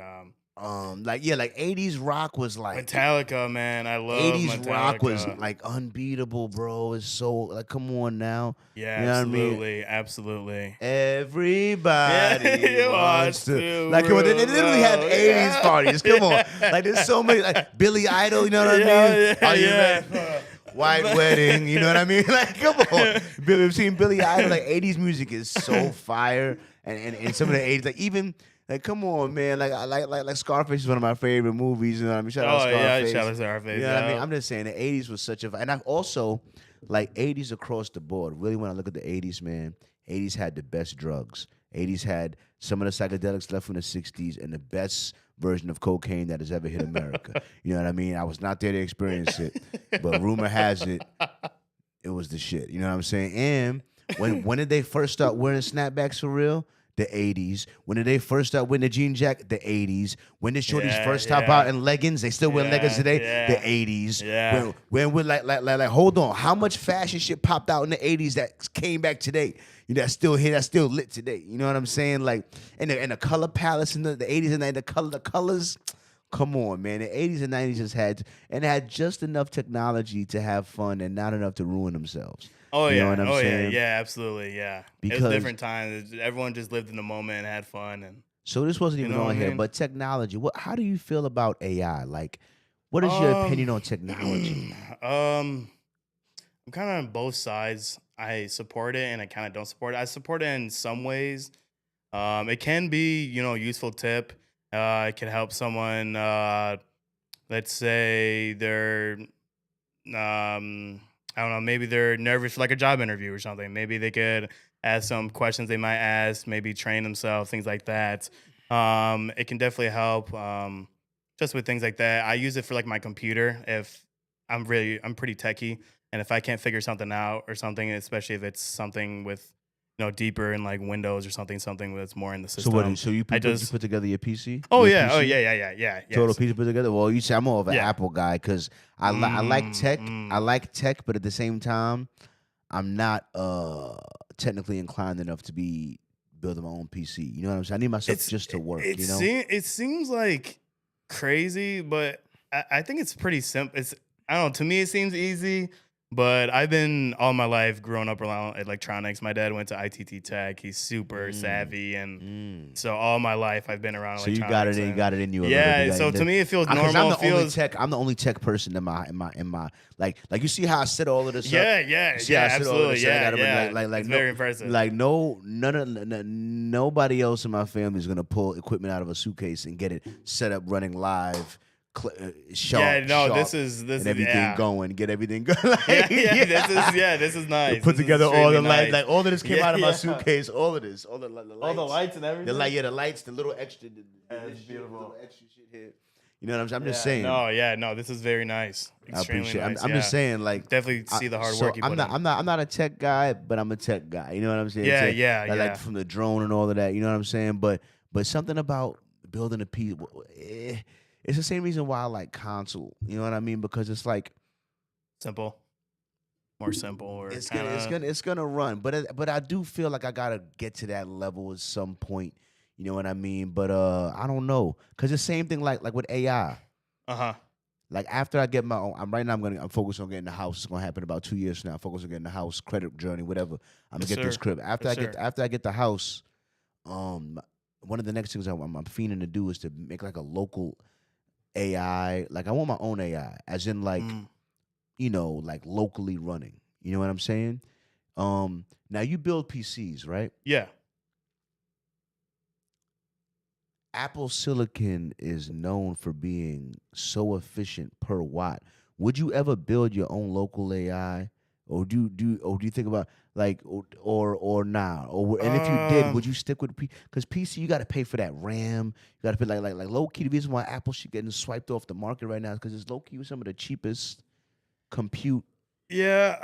80s rock was like Metallica, man. I love 80s Metallica. rock was like unbeatable, bro. It's so like, come on now. Yeah, you know absolutely, what I mean? absolutely. Everybody wants to like, come on, they literally have 80s parties. Come on, like there's so many, like Billy Idol. You know what I mean? Are you ready for White Wedding? You know what I mean? Like, come on, we've seen Billy Idol. Like 80s music is so fire, and some of the 80s, like even. Like, come on, man. Like, I like Scarface is one of my favorite movies. You know what I mean? Shout out Scarface. Yeah, shout out Scarface. You know what I mean? I'm just saying the 80s was such a... And I've also, like, 80s across the board. Really, when I look at the 80s, man, 80s had the best drugs. 80s had some of the psychedelics left from the 60s and the best version of cocaine that has ever hit America. You know what I mean? I was not there to experience it, but rumor has it, it was the shit. You know what I'm saying? And when did they first start wearing snapbacks for real? The 80s. When did they first start wearing the jean jacket? The 80s. When did shorties first top out in leggings? They still wear leggings today? The 80s. Yeah. When hold on. How much fashion shit popped out in the 80s that came back today? You know, that's still here, that's still lit today. You know what I'm saying? Like, and the color palettes in the 80s and the colors. Come on, man. The 80s and 90s just had just enough technology to have fun and not enough to ruin themselves. Oh, you yeah. know what I'm saying? Yeah, absolutely, yeah. Because it was different times. Everyone just lived in the moment and had fun. And so this wasn't even on here, but technology. How do you feel about AI? Like, what is your opinion on technology? I'm kind of on both sides. I support it and I kind of don't support it. I support it in some ways. It can be, useful tip. It can help someone. Let's say they're I don't know, maybe they're nervous for like a job interview or something. Maybe they could ask some questions they might ask, maybe train themselves, things like that. It can definitely help just with things like that. I use it for like my computer if I'm pretty techie. And if I can't figure something out or something, especially if it's something with, deeper in like Windows or something that's more in the system. So you put together your PC? Oh, your yeah. PC? Oh, yeah. Total PC put together? Well, you say I'm more of an Yeah. Apple guy because I like tech. I like tech, but at the same time, I'm not technically inclined enough to be building my own PC. You know what I'm saying? I need myself just to work, It seems like crazy, but I think it's pretty simple. I don't know. To me, it seems easy. But I've been all my life growing up around electronics. My dad went to ITT Tech. He's super savvy, and so all my life I've been around electronics. So you got it in you. Yeah. So to me, it feels normal. I'm the only tech person in my like you see how I set all of this up. Yeah, absolutely. Yeah. Like it's very impressive. Like nobody else in my family is gonna pull equipment out of a suitcase and get it set up running live. Sharp, this is everything going. Get everything going. This is nice. Put together all the lights. Nice. Like all of this came out of my suitcase. All of this, all the lights, all the lights and everything. The lights, the little extra. That's beautiful. Little extra shit here. You know what I'm saying? I'm just saying. No. This is very nice. Extremely I appreciate it. nice. I'm just saying, like, definitely see the hard work you put in. I'm not a tech guy, but I'm a tech guy. You know what I'm saying? Yeah. Like from the drone and all of that. You know what I'm saying? But something about building a piece. It's the same reason why I like console. You know what I mean? Because it's like more simple. Or it's gonna run. But I do feel like I gotta get to that level at some point. You know what I mean? But I don't know, because the same thing like with AI. like after I get my own, right now I'm focused on getting the house. It's gonna happen about 2 years from now. I'm focused on getting the house, credit journey, whatever. I'm gonna Yes, get this sir. crib. Yes, sir. After I get the house, um, one of the next things I'm fiending to do is to make like a local AI. Like I want my own AI, as in like Mm. like locally running. You know what I'm saying? Now you build PCs, right? Yeah. Apple Silicon is known for being so efficient per watt. Would you ever build your own local AI, or do you think about like or now and if you did, would Um. you stick with because PC you got to pay for that RAM, you got to pay like low key. The reason why Apple shit getting swiped off the market right now is because it's low key some of the cheapest compute. Yeah.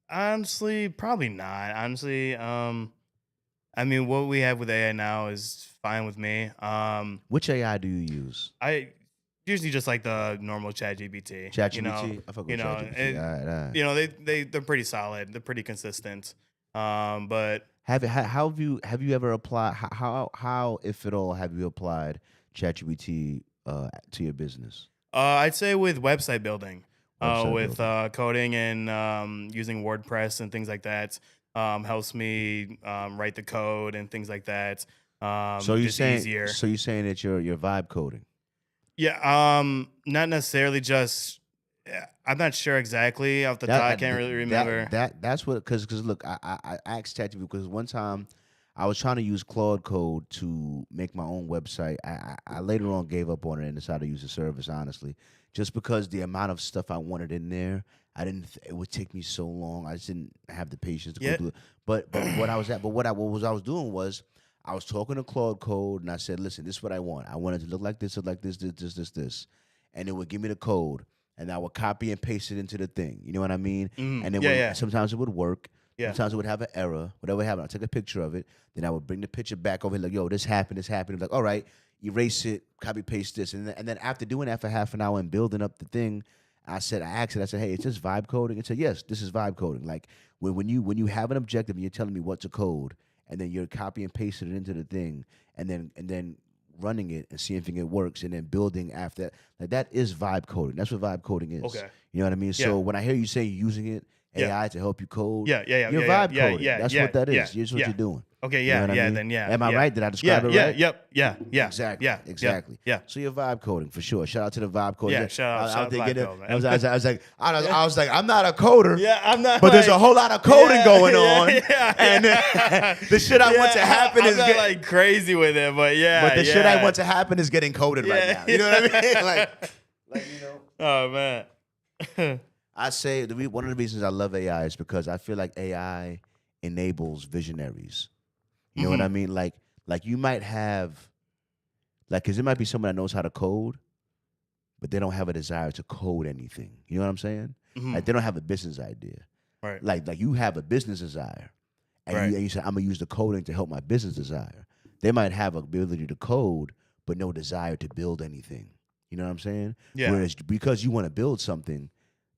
Honestly, probably not. Honestly, I mean, what we have with AI now is fine with me. Which AI do you use? I usually just like the normal Chat GPT. ChatGPT. I fuck You with know, ChatGPT. All right, all right. they're pretty solid. They're pretty consistent. But How have you ever applied how if at all have you applied ChatGPT to your business? I'd say with website building, Website with building. coding and using WordPress and things like that, helps me write the code and things like that. Just easier. So you saying that you're vibe coding? Yeah. Not necessarily just. I'm not sure exactly off the top. I can't really remember. That's what because look, I asked ChatGPT because one time I was trying to use Claude Code to make my own website. I later on gave up on it and decided to use the service honestly, just because the amount of stuff I wanted in there, I didn't. It would take me so long. I just didn't have the patience to go Yeah. through it. But what I was at, but what I was doing was I was talking to Claude Code and I said, listen, this is what I want. I want it to look like this, this, and it would give me the code and I would copy and paste it into the thing. You know what I mean? And then Yeah. sometimes it would work. Yeah. Sometimes it would have an error. Whatever happened, I'd take a picture of it. Then I would bring the picture back over here, like, yo, this happened, this happened. Like, all right, erase it, copy, paste this. And then after doing that for half an hour and building up the thing, I asked it, hey, is this vibe coding? It said, yes, this is vibe coding. Like when you have an objective and you're telling me what to code, and then you're copy and pasting it into the thing, and then running it and seeing if it works, and then building after that. Like that is vibe coding. That's what vibe coding is. Okay. You know what I mean? Yeah. So when I hear you say you're using it, Yeah. AI to help you code, Yeah. you're vibe coding. That's what that is. Yeah. That's what Yeah. you're doing. Okay. You Yeah. know what I mean? Then yeah. Am I yeah. right? Did I describe it right? Yep. Yeah. Exactly. Yeah. Exactly. Yeah. So you're vibe coding for sure. Shout out to the vibe coding. Yeah, shout out to thinking vibe it- code, man. I was like, I'm not a coder. Yeah. I'm not. But there's a whole lot of coding going on, Yeah. and the shit I want to happen I'm is not like crazy with it, but yeah. but the shit I want to happen is getting coded right Yeah. now. You know what I mean? like Oh man. I say one of the reasons I love AI is because I feel like AI enables visionaries. You know what I mean? Like you might have, because there might be someone that knows how to code, but they don't have a desire to code anything. You know what I'm saying? Like they don't have a business idea. Right. Like you have a business desire, and Right. you say I'm gonna use the coding to help my business desire. They might have ability to code, but no desire to build anything. You know what I'm saying? Yeah. Whereas because you want to build something,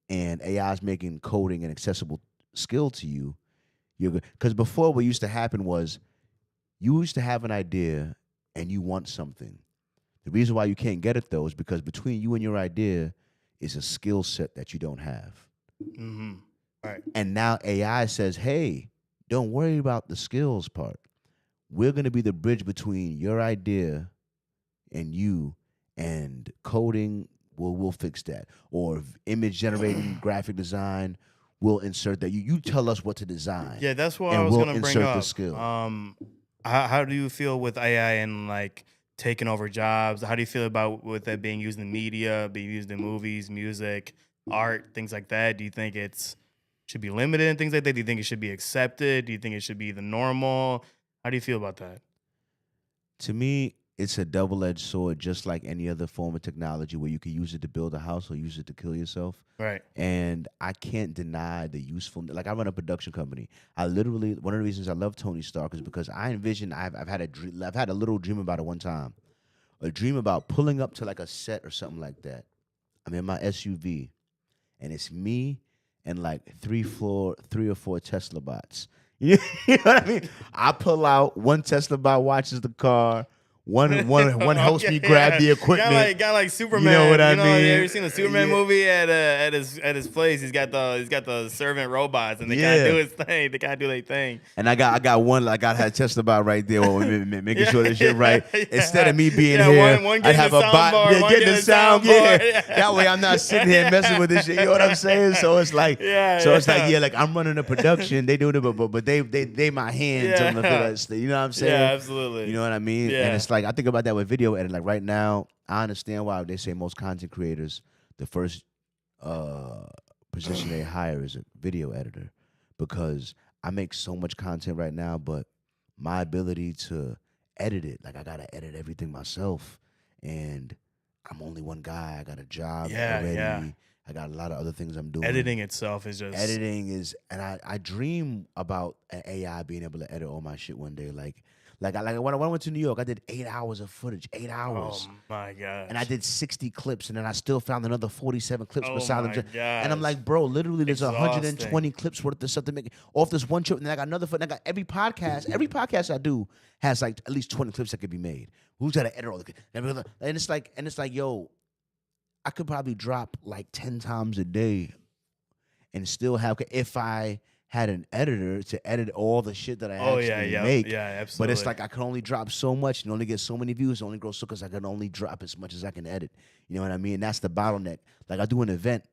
and AI is making coding an accessible skill to you, you're good. Because before, what used to happen was you used to have an idea and you want something. The reason why you can't get it though is because between you and your idea is a skill set that you don't have. Right. And now AI says, hey, don't worry about the skills part. We're going to be the bridge between your idea and you, and coding we'll fix that. Or image generating, graphic design, we'll insert that. You tell us what to design. Yeah, that's what and I was we'll gonna bring insert up. the skill. How do you feel with AI and like taking over jobs? How do you feel about with it being used in media, being used in movies, music, art, things like that? Do you think it's should be limited and things like that? Do you think it should be accepted? Do you think it should be the normal? How do you feel about that? To me, it's a double-edged sword, just like any other form of technology where you can use it to build a house or use it to kill yourself. Right. And I can't deny the usefulness. Like I run a production company. I literally, one of the reasons I love Tony Stark is because I envision, I've had a dream, I've had a little dream about it one time. A dream about pulling up to like a set or something like that. I'm in my SUV and it's me and like three or four Tesla bots. You know what I mean? I pull out, one Tesla bot watches the car, one helps me grab the equipment. Got like Superman. You know what I mean? Have you ever seen the Superman movie at his place? He's got the servant robots, and they can't do his thing. They can't do their thing. And I got one like I had tested about right there, making sure this shit right. Instead of me being here, I have a bot getting the sound. That way I'm not sitting here messing with this shit. You know what I'm saying? So it's like, like I'm running the production. They doing it, but they my hands on the thing. You know what I'm saying? Yeah, absolutely. You know what I mean? Yeah. And it's like I think about that with video editing. Like right now, I understand why they say most content creators, the first position they hire is a video editor, because I make so much content right now, but my ability to edit it, like I gotta edit everything myself, and I'm only one guy. I got a job already. Yeah. I got a lot of other things I'm doing. Editing itself is just and I dream about an AI being able to edit all my shit one day. Like when I went to New York, I did 8 hours of footage, 8 hours. Oh my god! And I did 60 clips, and then I still found another 47 clips beside them. And I'm like, bro, literally, there's 120 clips worth of stuff to make off this one trip. And then I got another. And I got every podcast I do has like at least 20 clips that could be made. Who's got to edit all the? And it's like, yo, I could probably drop like 10 times a day, and still have, if I had an editor to edit all the shit that I make. Yeah, absolutely. But it's like I can only drop so much and only get so many views, only grow so because I can only drop as much as I can edit. You know what I mean? And that's the bottleneck. Like I do an event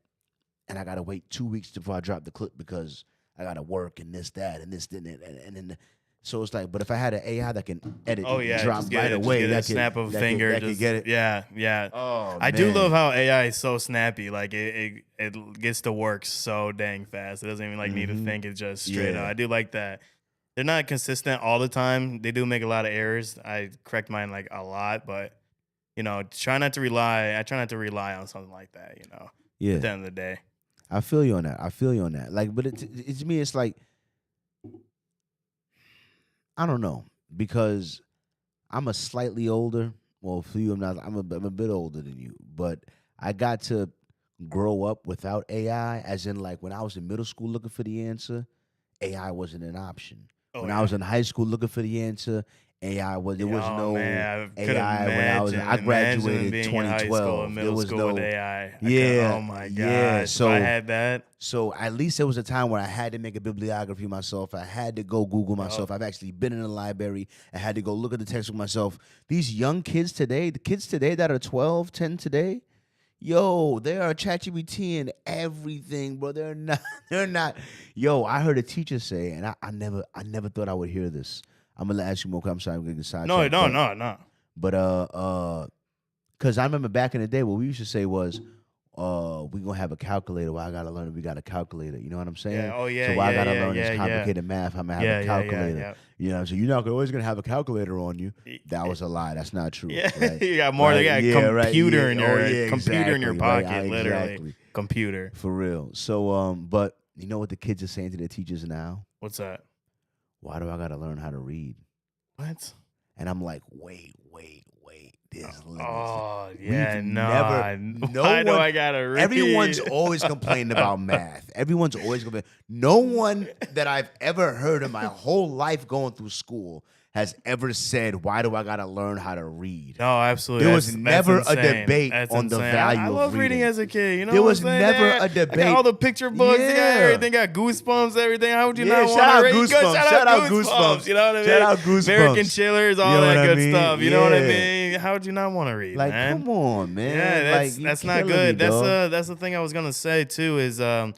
and I gotta wait 2 weeks before I drop the clip because I gotta work and this, that, and this, and then. So it's like, but if I had an AI that can edit, drop right away, that snap of a finger, that could get it. Yeah. Oh, I do love how AI is so snappy. Like it gets to work so dang fast. It doesn't even like need to think. It's just straight up. I do like that. They're not consistent all the time. They do make a lot of errors. I correct mine like a lot, but I try not to rely on something like that. Yeah. At the end of the day, I feel you on that. Like, but it's me. It's like, I don't know, because I'm a slightly older. Well, for you, I'm not. I'm a bit older than you, but I got to grow up without AI. As in, like when I was in middle school looking for the answer, AI wasn't an option. When I was in high school looking for the answer, AI was. There was no AI when I graduated 2012. There was no AI. Oh my god. Yeah. So I had that. So at least there was a time where I had to make a bibliography myself. I had to go Google myself. I've actually been in a library. I had to go look at the textbook myself. These young kids today, the kids today that are 12, 10 today, yo, they are ChatGPT and everything, bro. They're not. Yo, I heard a teacher say, and I never thought I would hear this. I'm gonna ask you more. I'm sorry, I'm gonna decide. No. But because I remember back in the day, what we used to say was, we gonna have a calculator. Well, I gotta learn. We got a calculator. You know what I'm saying? Yeah. So why I gotta learn this complicated math? I'm gonna have a calculator. You know, so you're not always gonna have a calculator on you. That was a lie. That's not true. Yeah, right? You got more. Right? You got a computer in your computer in your pocket, right? literally. Exactly. Computer. For real. So, but you know what the kids are saying to their teachers now? What's that? Why do I gotta learn how to read? What? And I'm like, wait. There's limits. Oh, yeah, Why do I gotta read? Everyone's always complaining about math. Everyone's always complaining. No one that I've ever heard in my whole life going through school has ever said, why do I gotta learn how to read? No, absolutely. There was never a debate on the value of reading. I love reading as a kid. There was never a debate. I got all the picture books. They got everything. Got Goosebumps, everything. How would you not want to read? Goosebumps. Shout out Goosebumps. You know what I mean? Shout out Goosebumps. American Chillers, all that good stuff. You know what I Yeah. mean? How would you not want to read, Like, man? come on, man. Yeah, that's not good. That's the thing I was gonna say too. Is I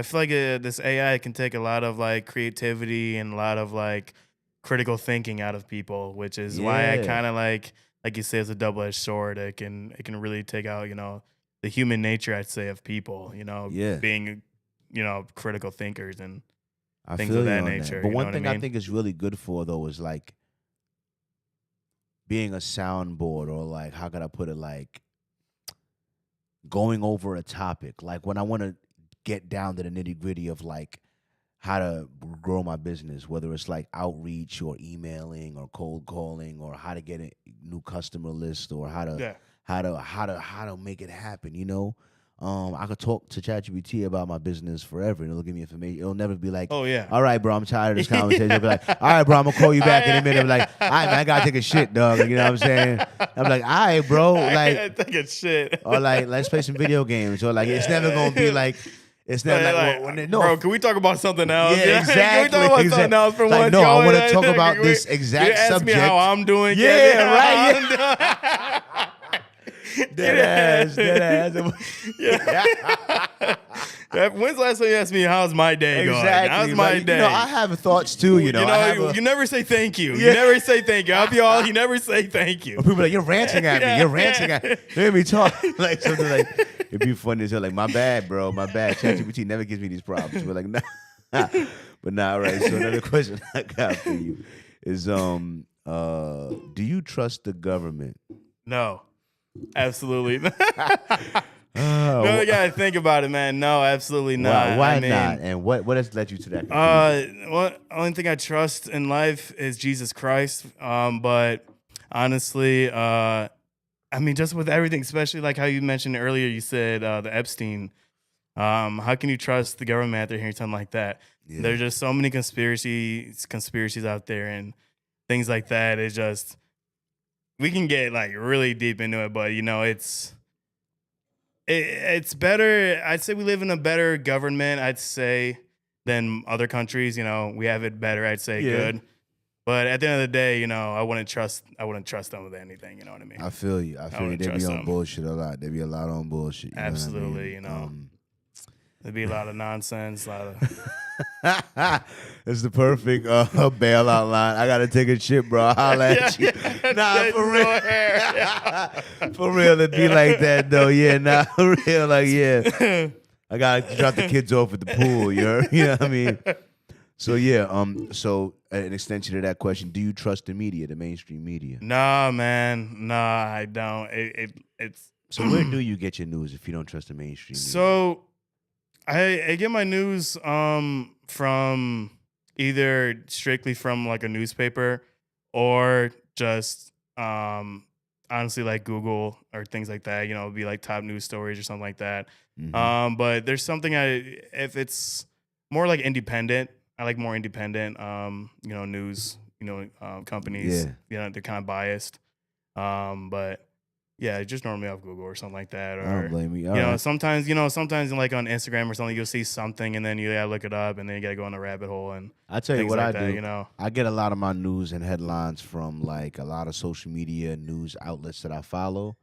feel like this AI can take a lot of like creativity and a lot of like critical thinking out of people, which is why I kind of like you say, it's a double-edged sword. It can really take out the human nature, I'd say, of people. Being critical thinkers and things of that nature. But one thing I think is really good for though is like being a soundboard, or like, how could I put it, like going over a topic. Like when I want to get down to the nitty-gritty of like how to grow my business, whether it's like outreach or emailing or cold calling, or how to get a new customer list, or how to make it happen, I could talk to ChatGPT about my business forever, and it'll give me information. It'll never be like, Oh yeah. all right, bro, I'm tired of this conversation. It'll be like, all right, bro, I'm gonna call you back in a minute. I'll be like, all right, man, I gotta take a shit, dog. You know what I'm saying? I'm like, all right, bro, like, take a shit. or like, let's play some video games, or like, it's never gonna be like. It's never no, bro, can we talk about something else? Yeah, exactly. Can we talk about something else for like, once? no, I want to Yo, talk about this exact ask subject. me how I'm doing. Yeah, right. Yeah. Dead ass. When's the last time you asked me how's my day going? How's my day? You know, I have thoughts too. You know, you never say thank you. Yeah. You never say thank you. I'll be all. You never say thank you. People are like, you're ranting at me. You're ranting at me. Let me talk. Like something like, it'd be funny as hell. Like, my bad, bro. My bad. ChatGPT never gives me these problems. We're like, nah. But nah, all right. So another question I got for you is, do you trust the government? No, absolutely. No, you gotta think about it, man. No, absolutely not. Why not? And what has led you to that conclusion? Only thing I trust in life is Jesus Christ. But honestly, I mean, just with everything, especially like how you mentioned earlier, you said the Epstein. How can you trust the government after hearing something like that? Yeah. There's just so many conspiracies out there and things like that. It's just, we can get like really deep into it, but you know, it's better. I'd say we live in a better government, I'd say, than other countries. You know, we have it better, I'd say, good. But at the end of the day, you know, I wouldn't trust them with anything. You know what I mean? I feel you. I feel you. They be on bullshit a lot. They be a lot on bullshit. Absolutely. You know, there'd be a lot of nonsense. A lot of. It's the perfect bailout line. I gotta take a shit, bro. I'll holla at you. Nah, for real. For real, it'd be like that though. Yeah, nah, for real. Like, yeah, I gotta drop the kids off at the pool. You know what I mean? So yeah, so an extension to that question: do you trust the media, the mainstream media? Nah, man. Nah, I don't. It's so where do you get your news if you don't trust the mainstream media? So I get my news from either strictly from like a newspaper or just honestly like Google or things like that. You know, it'd be like top news stories or something like that. Mm-hmm. But there's something if it's more like independent, I like more independent you know, news, you know, companies. Yeah. You know, they're kind of biased. But yeah, just normally off Google or something like that. Or, I don't blame you. You know, sometimes like on Instagram or something, you'll see something and then you gotta look it up and then you gotta go on a rabbit hole and I tell you what like I do. You know, I get a lot of my news and headlines from like a lot of social media news outlets that I follow,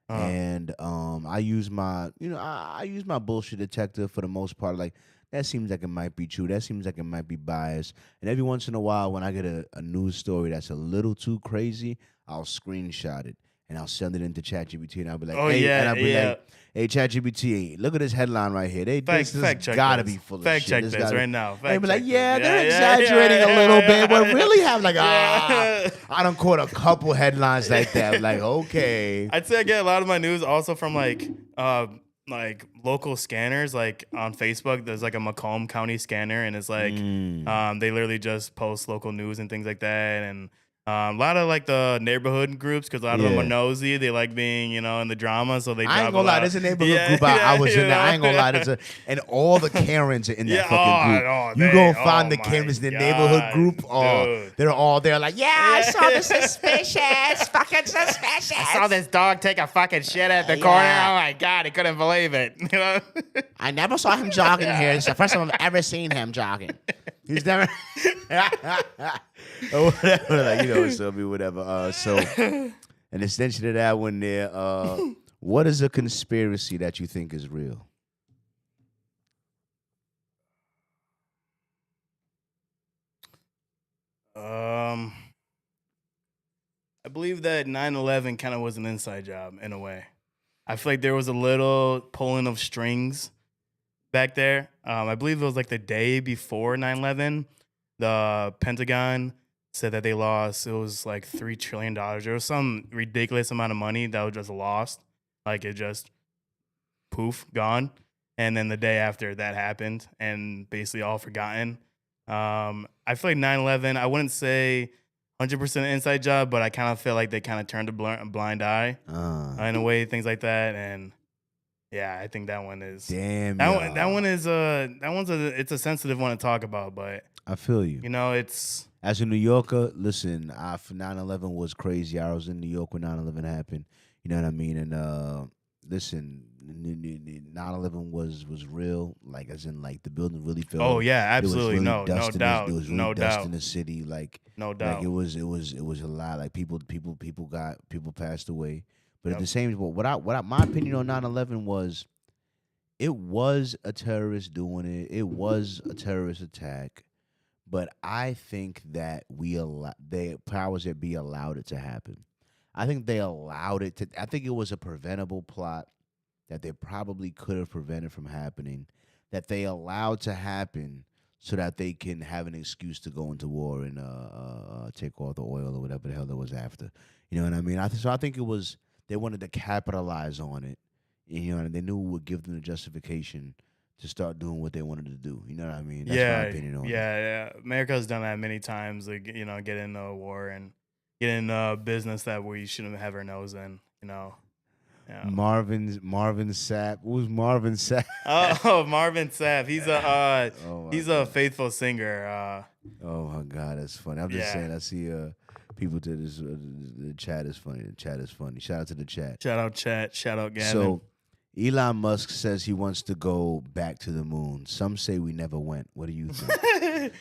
and I use my I use my bullshit detector for the most part. Like, that seems like it might be true. That seems like it might be biased. And every once in a while, when I get a news story that's a little too crazy, I'll screenshot it. And I'll send it into ChatGPT, and I'll be like, and I'll be like, hey, ChatGPT, look at this headline right here. This gotta be full of shit. Fact check this right now. They'll be like, they're exaggerating a little bit. What really happened? Like, I done caught a couple headlines like that. Like, okay. I'd say I get a lot of my news also from like local scanners. Like on Facebook, there's like a Macomb County scanner, and it's like they literally just post local news and things like that, and a lot of like the neighborhood groups, because a lot of them are nosy. They like being, in the drama, so they. I ain't gonna lie, there's a neighborhood group I was in there. I ain't gonna lie, and all the Karens are in that fucking group. You gonna find the Karens in the neighborhood group. They're all there like, I saw the suspicious, fucking suspicious. I saw this dog take a fucking shit at the corner. Oh my God, I couldn't believe it. I never saw him jogging here. It's the first time I've ever seen him jogging. He's never. Or whatever, like, so be whatever. So, an extension to that one there. What is a conspiracy that you think is real? I believe that 9/11 kind of was an inside job in a way. I feel like there was a little pulling of strings back there. I believe it was like the day before 9/11. The Pentagon said that they lost, it was like $3 trillion. There was some ridiculous amount of money that was just lost. Like, it just poof, gone. And then the day after that happened and basically all forgotten. I feel like 9/11, I wouldn't say 100% inside job, but I kind of feel like they kind of turned a blind eye in a way, things like that. And Yeah, I think that one is. Damn, That y'all. one is it's a sensitive one to talk about, but I feel you. you know it's As a New Yorker, listen, for 9/11 was crazy. I was in New York when 9/11 happened. You know what I mean? And listen, 9/11 was real. Like as in, like the building really oh fell. yeah, There was absolutely really no dust in this. There doubt, was really no dust in doubt, the city. no Like doubt. it was a lot. Like people passed away. But at Yep. the same, my opinion on 9/11 was it was a terrorist doing it. It was a terrorist attack. But I think that the powers that be allowed it to happen. I think they allowed it to. I think it was a preventable plot that they probably could have prevented from happening. That they allowed to happen so that they can have an excuse to go into war and take all the oil or whatever the hell it was after. You know what I mean? So I think it was they wanted to capitalize on it. You know, and they knew it would give them the justification to start doing what they wanted to do. You know what I mean? That's my Yeah, opinion on it. yeah. America's done that many times. Like get into a war and get in a business that we shouldn't have our nose in. You know. Yeah. Marvin Sapp. Who's Marvin Sapp? Oh, Marvin Sapp. Oh my He's a God. faithful singer. Oh my God, that's funny. I'm just Yeah. saying. I see people to this. The chat is funny. The chat is funny. Shout out to the chat. Shout out chat. Shout out Gavin. So, Elon Musk says he wants to go back to the moon. Some say we never went. What do you think?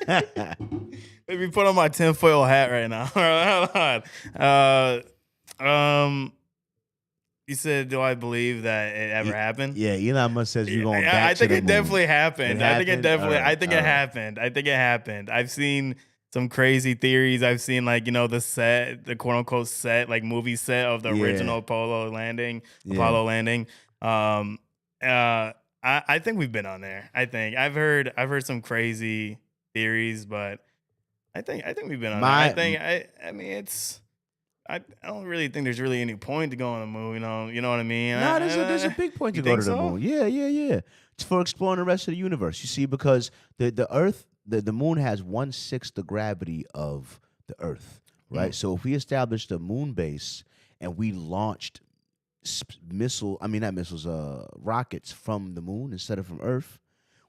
Let me put on my tinfoil hat right now. Hold on. You said, "Do I believe that it ever happened?" Yeah, Elon Musk says we're going back I to think the it moon. definitely happened. It I think it happened? definitely. All right, I think all it right. happened. I think it happened. I've seen some crazy theories. I've seen the set, the quote unquote set, like movie set of the Yeah. original Apollo landing. Um, I think we've been on there. I think I've heard some crazy theories, but I think we've been on there. I mean it's. I don't really think there's really any point to go on the moon. You know what I mean? No, there's a big point You to go to think the so? moon. Yeah. It's for exploring the rest of the universe. You see, because the Earth, the moon has 1/6 the gravity of the Earth, right? Mm. So if we established a moon base and we launched rockets from the moon instead of from Earth,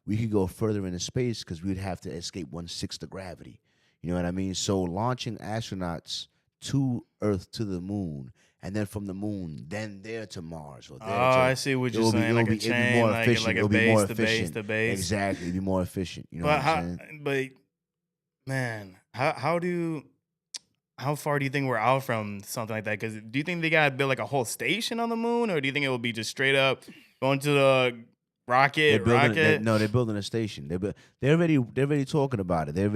we could go further into space because we'd have to escape 1/6 the gravity. You know what I mean? So launching astronauts to Earth to the moon, and then from the moon, then there to Mars or Oh, there to. I see what you're saying. Like a It'd be chain, more like efficient. a It'll be more base to base efficient. to base. Exactly, it'd be more efficient. You know But what I'm saying? how far do you think we're out from something like that? Because do you think they gotta build like a whole station on the moon, or do you think it will be just straight up going to the rocket? They're building a station. They're already talking about it. They're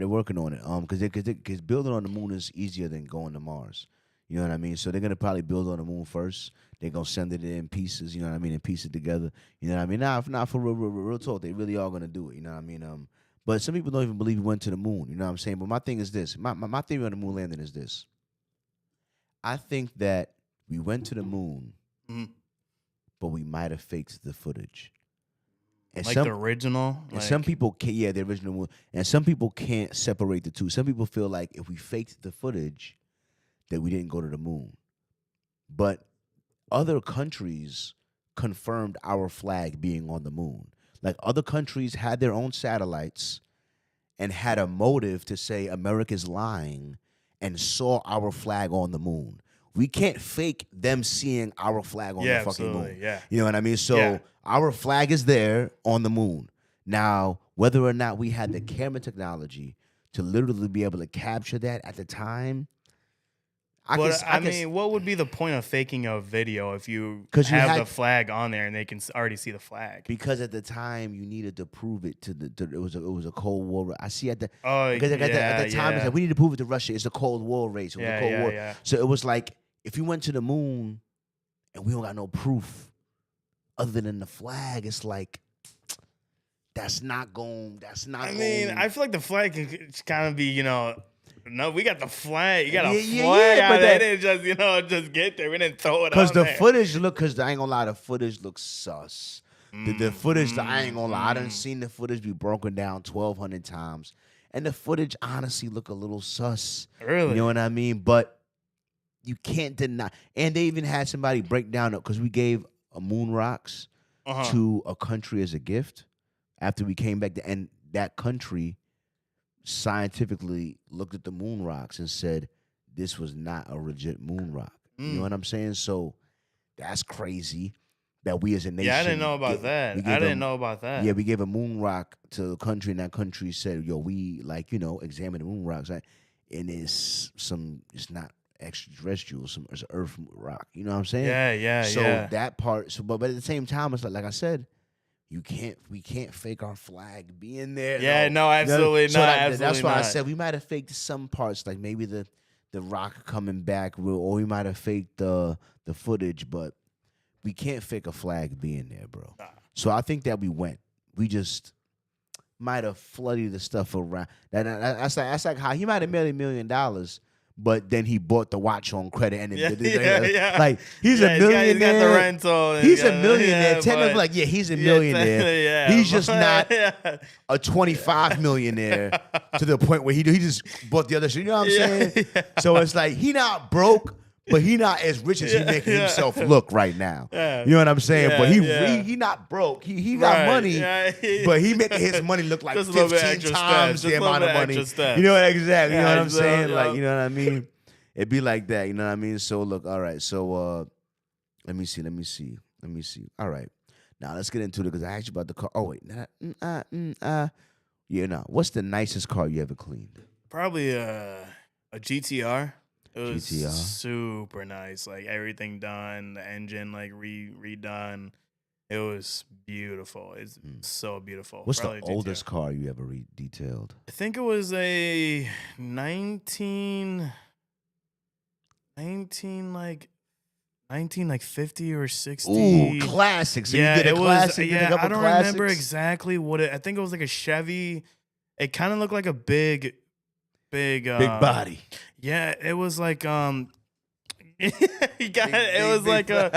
working on it. Because building on the moon is easier than going to Mars. You know what I mean? So they're gonna probably build on the moon first. They're gonna send it in pieces. You know what I mean? And piece it together. You know what I mean? Not for real talk. They really are gonna do it. You know what I mean? But some people don't even believe we went to the moon. You know what I'm saying? But my thing is this. My theory on the moon landing is this. I think that we went to the moon, Mhm. but we might have faked the footage. And Like the original. and some people can't. Yeah, the original one. And some people can't separate the two. Some people feel like if we faked the footage, that we didn't go to the moon. But other countries confirmed our flag being on the moon. Like other countries had their own satellites and had a motive to say America's lying and saw our flag on the moon. We can't fake them seeing our flag on the fucking absolutely, moon. yeah. You know what I mean? So Yeah. our flag is there on the moon. Now, whether or not we had the camera technology to literally be able to capture that at the time, I mean, what would be the point of faking a video if you 'Cause you have had- the flag on there and they can already see the flag? because at the time you needed to prove it it was a Cold War. I see at the Oh, because at the time it's yeah. like we need to prove it to Russia. It's a Cold War race. It was a Cold War. Yeah. So it was like if you went to the moon and we don't got no proof other than the flag, it's like that's not going. I mean, I feel like the flag can kind of be, no, we got the flag. You got a Yeah, flag yeah, out but there. that- They didn't just, just get there. We didn't throw it because on the there. footage because I ain't gonna lie, the footage looks sus. The footage, I ain't gonna lie, I done seen the footage be broken down 1,200 times, and the footage honestly look a little sus. Really? You know what I mean? But you can't deny. And they even had somebody break down it because we gave moon rocks Uh-huh. to a country as a gift after we came back, and that country scientifically looked at the moon rocks and said this was not a legit moon rock. You know what I'm saying? So that's crazy that we as a nation. Yeah, I didn't know about we that. gave I didn't them- know about that. Yeah, we gave a moon rock to a country, and that country said, "Yo, we examine the moon rocks, right? And it's not extraterrestrial, it's an Earth rock." You know what I'm saying? Yeah. So that part. So, but at the same time, it's like I said, we can't fake our flag being there. Yeah, no, absolutely So not. that's Absolutely why I not. said we might have faked some parts, like maybe the rock coming back, or we might have faked the footage, but we can't fake a flag being there, bro. Nah. So I think that we went. We just might have flooded the stuff around. That's like how he might have made $1 million, but then he bought the watch on credit, and Yeah. like he's Yeah, a he's got millionaire. the rental. and He's got a the- millionaire. yeah, Technically, but- like he's a millionaire. Yeah, He's just not yeah. a 25 millionaire to the point where he just bought the other shit. You know what I'm saying? Yeah. So it's like he not broke, but he not as rich as he making himself look right now. Yeah. You know what I'm saying? Yeah, But yeah. he not broke. He got Right, money, yeah. but he making his money look like Just a little bit 15 extra times steps, the just a little amount of bit money. extra steps. You know exactly. You know Yeah, what I'm so, saying? yeah. Like, you know what I mean? It'd be like that. You know what I mean? So look, all right. So let me see. All right. Now let's get into it because I asked you about the car. Oh wait, yeah. No. What's the nicest car you ever cleaned? Probably a GTR. It was GTR. super nice. Like everything done, the engine like redone. It was beautiful. It's so beautiful. What's Probably the GTR. oldest car you ever detailed? I think it was a 19 like 50 or 60. Ooh, classic. So yeah, you did a it was. classic. You did a Yeah, couple I don't classics? remember exactly what it. I think it was like a Chevy. It kind of looked like a big. Big body. Yeah, it was like he got Big, it big, was big like body.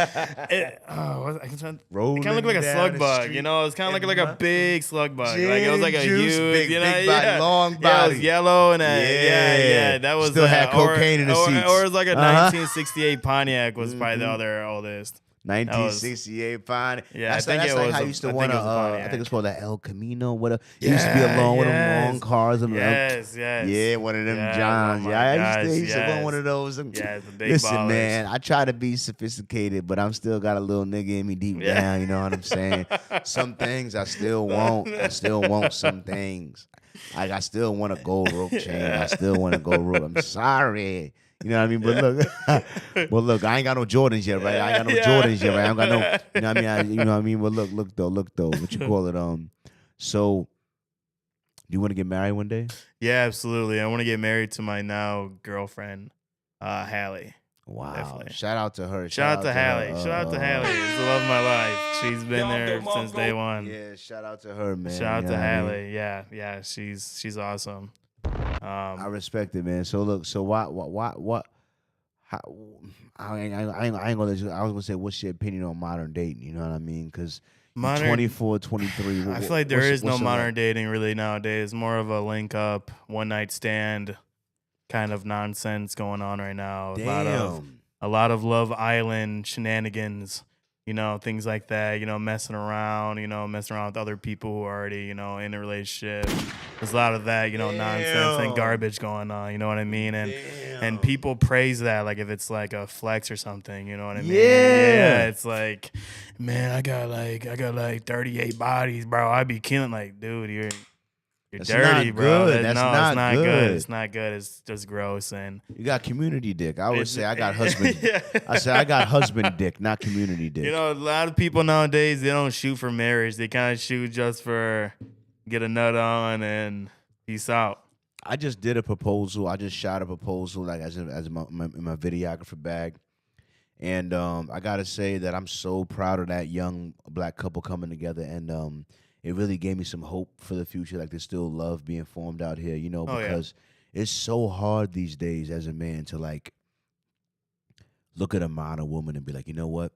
it kind Rolling of looked like a down slug the bug, street you know. It's kind of like a big slug bug. Gin Like it was like a juice, huge, big, you know, big body, yeah. long Yeah, it body. was yellow and Yeah. that was Still had cocaine in the seats. Or it was like a Uh-huh. 1968 Pontiac was probably the other oldest. 1968 Pontiac. Yeah, that's I think that's it like was how a- I used to I think want it to. was a I Pontiac. think it's called the El Camino. It used to be along with them long cars. Yes. Yeah, one of them Yeah, Johns. oh Yeah, my I used to want gosh, one of those. Yeah, the big Listen, ballers. man, I try to be sophisticated, but I'm still got a little nigga in me deep Yeah. down. You know what I'm saying? Some things I still want. I still want some things. Like I still want a gold rope chain. I still want a gold rope. I'm sorry. You know what I mean? But look, I ain't got no Jordans yet, right? I ain't got no Jordans yet, right? I ain't got no, you know what I mean? You know what I mean? But look though, what you call it? So, do you want to get married one day? Yeah, absolutely. I want to get married to my now girlfriend, Hallie. Wow! Definitely. Shout out to her. Shout out to Hallie. her. Shout out to Hallie. It's the love of my life. She's been there since day one. Yeah, shout out to her, man. Shout out You to know what I mean? Hallie. Yeah. She's awesome. I respect it, man. So look, so what? How, I ain't gonna let you. I was gonna say, what's your opinion on modern dating? You know what I mean? Because 24, 23. I feel like there is no modern dating really nowadays. More of a link up, one night stand kind of nonsense going on right now. Damn. A lot of Love Island shenanigans, you know, things like that, you know, messing around with other people who are already, you know, in a relationship. There's a lot of that, you know, nonsense and garbage going on, you know what I mean? And people praise that, like if it's like a flex or something, you know what I mean? Yeah. It's like, man, I got like 38 bodies, bro. I be killing, like, dude, you're That's dirty, not bro. good. That's no, not it's not good. good. It's not good. It's just gross. And You got community dick. I would It's- say I got husband. Yeah. I said I got husband dick, not community dick. you know, a lot of people nowadays, they don't shoot for marriage. They kind of shoot just for get a nut on and peace out. I just did a proposal. I just shot a proposal like as in my videographer bag. And I gotta say that I'm so proud of that young black couple coming together, and it really gave me some hope for the future. Like there's still love being formed out here, you know, Oh, yeah. because it's so hard these days as a man to like look at a man or woman and be like, you know what?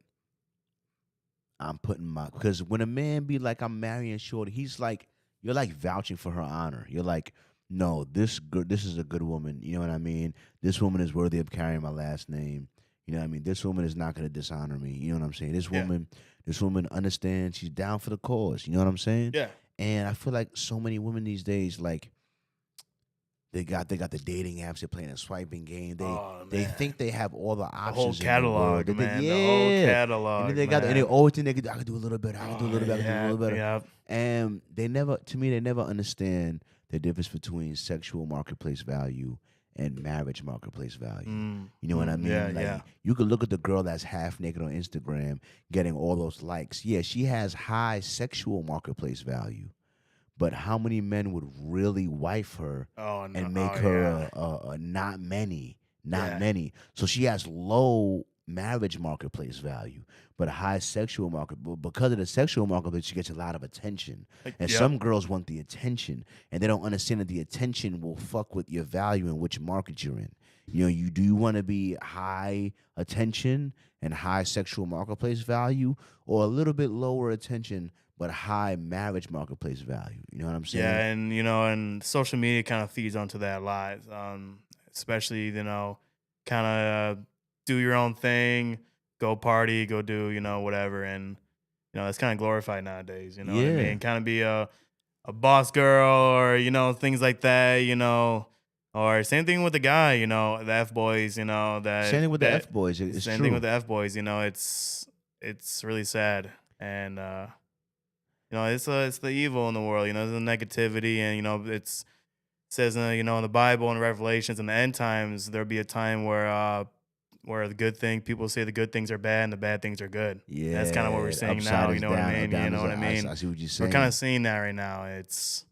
I'm putting my, because when a man be like, I'm marrying shorty, he's like, you're like vouching for her honor. You're like, no, this is a good woman. You know what I mean? This woman is worthy of carrying my last name. You know what I mean? This woman is not going to dishonor me. You know what I'm saying? This woman understands she's down for the cause. You know what I'm saying? Yeah. And I feel like so many women these days, like, they got the dating apps. They're playing a swiping game. They think they have all the options. The whole catalog, in the world. man. Yeah. The whole catalog. And then they always think I can do a little better. I can do a little better. I can do a little better. Yeah. And they never understand the difference between sexual marketplace value and marriage marketplace value. You know what I mean? Yeah. You could look at the girl that's half naked on Instagram getting all those likes. Yeah, she has high sexual marketplace value. But how many men would really wife her and make her a not many? So she has low marriage marketplace value, but high sexual market. But because of the sexual marketplace, she gets a lot of attention. And some girls want the attention, and they don't understand that the attention will fuck with your value and which market you're in. You know, you want to be high attention and high sexual marketplace value, or a little bit lower attention but high marriage marketplace value. You know what I'm saying? Yeah, and and social media kind of feeds onto that a lot. Especially, kind of do your own thing, go party, go do, whatever, and that's kind of glorified nowadays. You know what I mean? Kind of be a boss girl, or things like that. Or same thing with the guy. The F boys. That same thing with the F boys. Same thing with the F boys. It's really sad, and it's the evil in the world. There's the negativity, and it says in the Bible and Revelations in the end times there'll be a time where the good thing, people say the good things are bad and the bad things are good. Yeah, that's kind of what we're seeing now. You know what I mean? You know what I mean? I see what you're saying. We're kind of seeing that right now. It's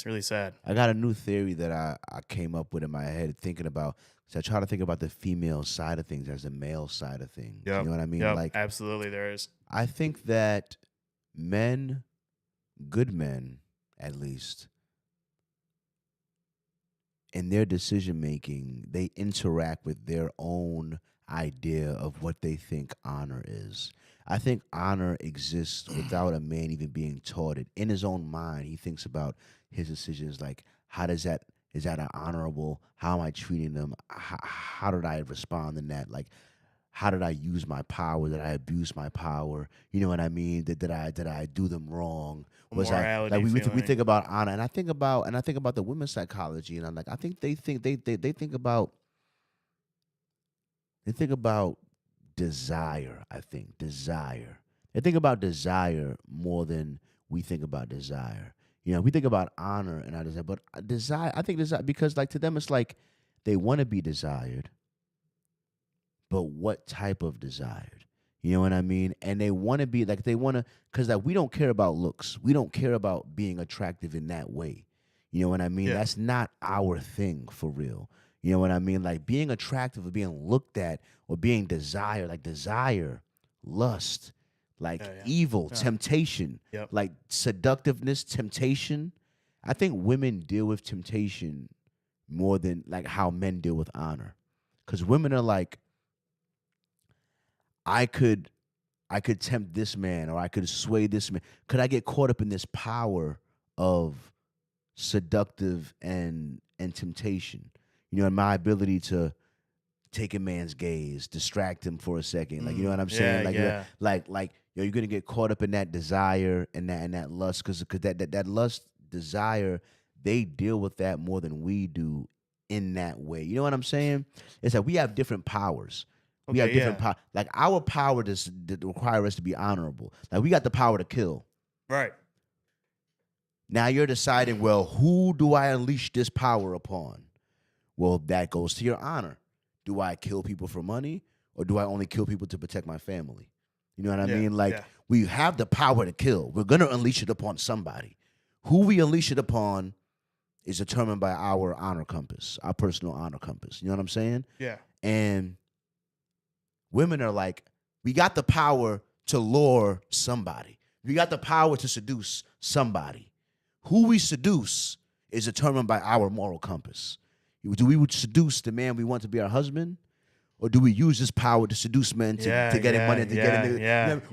really sad. I got a new theory that I came up with in my head thinking about. So I try to think about the female side of things as the male side of things. Yep. You know what I mean? Yep. Like, absolutely, there is. I think that men, good men at least, in their decision making, they interact with their own idea of what they think honor is. I think honor exists without a man even being taught it. In his own mind, he thinks about his decisions like, is that an honorable? How am I treating them? How did I respond in that? Like, how did I use my power? Did I abuse my power? You know what I mean? Did I do them wrong? Was morality I like we think about honor, and I think about the women's psychology, and I'm like, I think they think about desire. I think desire. They think about desire more than we think about desire. We think about honor and our desire, but desire. I think desire, because like to them it's like they want to be desired, but what type of desired? You know what I mean? And they want to be like, because like we don't care about looks. We don't care about being attractive in that way. You know what I mean? Yeah. That's not our thing for real. You know what I mean? Like being attractive or being looked at or being desired, like desire, lust, like evil, temptation, like seductiveness, temptation. I think women deal with temptation more than like how men deal with honor. Because women are like, I could tempt this man, or I could sway this man. Could I get caught up in this power of seductive and temptation? And my ability to take a man's gaze, distract him for a second. Like, you know what I'm saying? Like, you're gonna get caught up in that desire and that lust, because that lust, desire, they deal with that more than we do in that way. You know what I'm saying? It's like we have different powers. We have different power. Like our power does require us to be honorable. Like we got the power to kill. Right. Now you're deciding, well, who do I unleash this power upon? Well, that goes to your honor. Do I kill people for money, or do I only kill people to protect my family? You know what I mean? Like we have the power to kill. We're gonna unleash it upon somebody. Who we unleash it upon is determined by our honor compass, our personal honor compass. You know what I'm saying? Yeah. And women are like, we got the power to lure somebody. We got the power to seduce somebody. Who we seduce is determined by our moral compass. Do we seduce the man we want to be our husband? Or do we use this power to seduce men to get him money, to get him? You get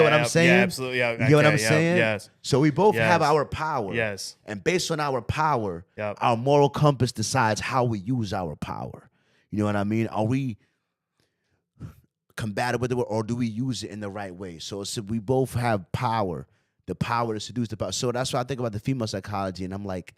what I'm saying? Yeah, absolutely. Yeah, you get what I'm saying? Yes. So we both have our power. Yes. And based on our power, our moral compass decides how we use our power. You know what I mean? Are we combative with it, or do we use it in the right way? So we both have power, the power to seduce the power. So that's why I think about the female psychology, and I'm like,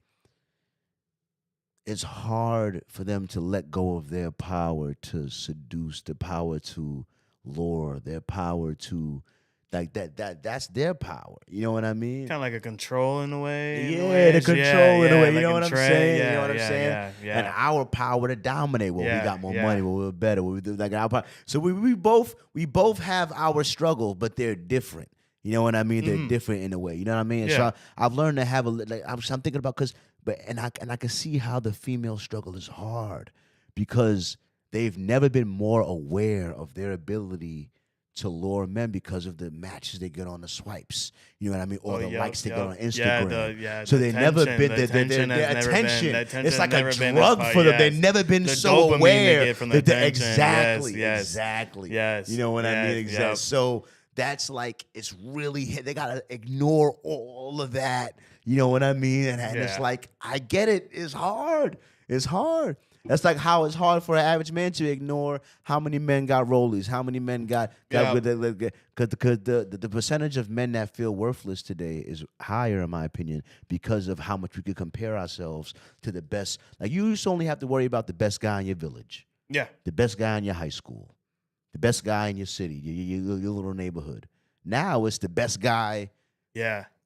it's hard for them to let go of their power to seduce, the power to lure, their power to like that's their power. You know what I mean? Kind of like a control in a way. Yeah, the control in a way. You like know what I'm saying? Yeah, You know what I'm saying? And our power to dominate. Well, we got more money. Well, we're better. We do like our power. So we both have our struggle, but they're different. You know what I mean? They're different in a way. You know what I mean? Yeah. So I've learned to have I'm thinking about I can see how the female struggle is hard because they've never been more aware of their ability to lure men because of the matches they get on the swipes. You know what I mean? Or the likes they get on Instagram. So they've never been their attention. It's like a drug for them. They've never been so aware. Exactly. Yes. You know what I mean? Exactly. Yep. So that's like, it's really, they gotta ignore all of that. You know what I mean? And it's like, I get it. It's hard. It's hard. That's like how it's hard for an average man to ignore how many men got rollies, how many men got because the percentage of men that feel worthless today is higher, in my opinion, because of how much we could compare ourselves to the best. Like, you used to only have to worry about the best guy in your village, the best guy in your high school, the best guy in your city, your little neighborhood. Now it's the best guy.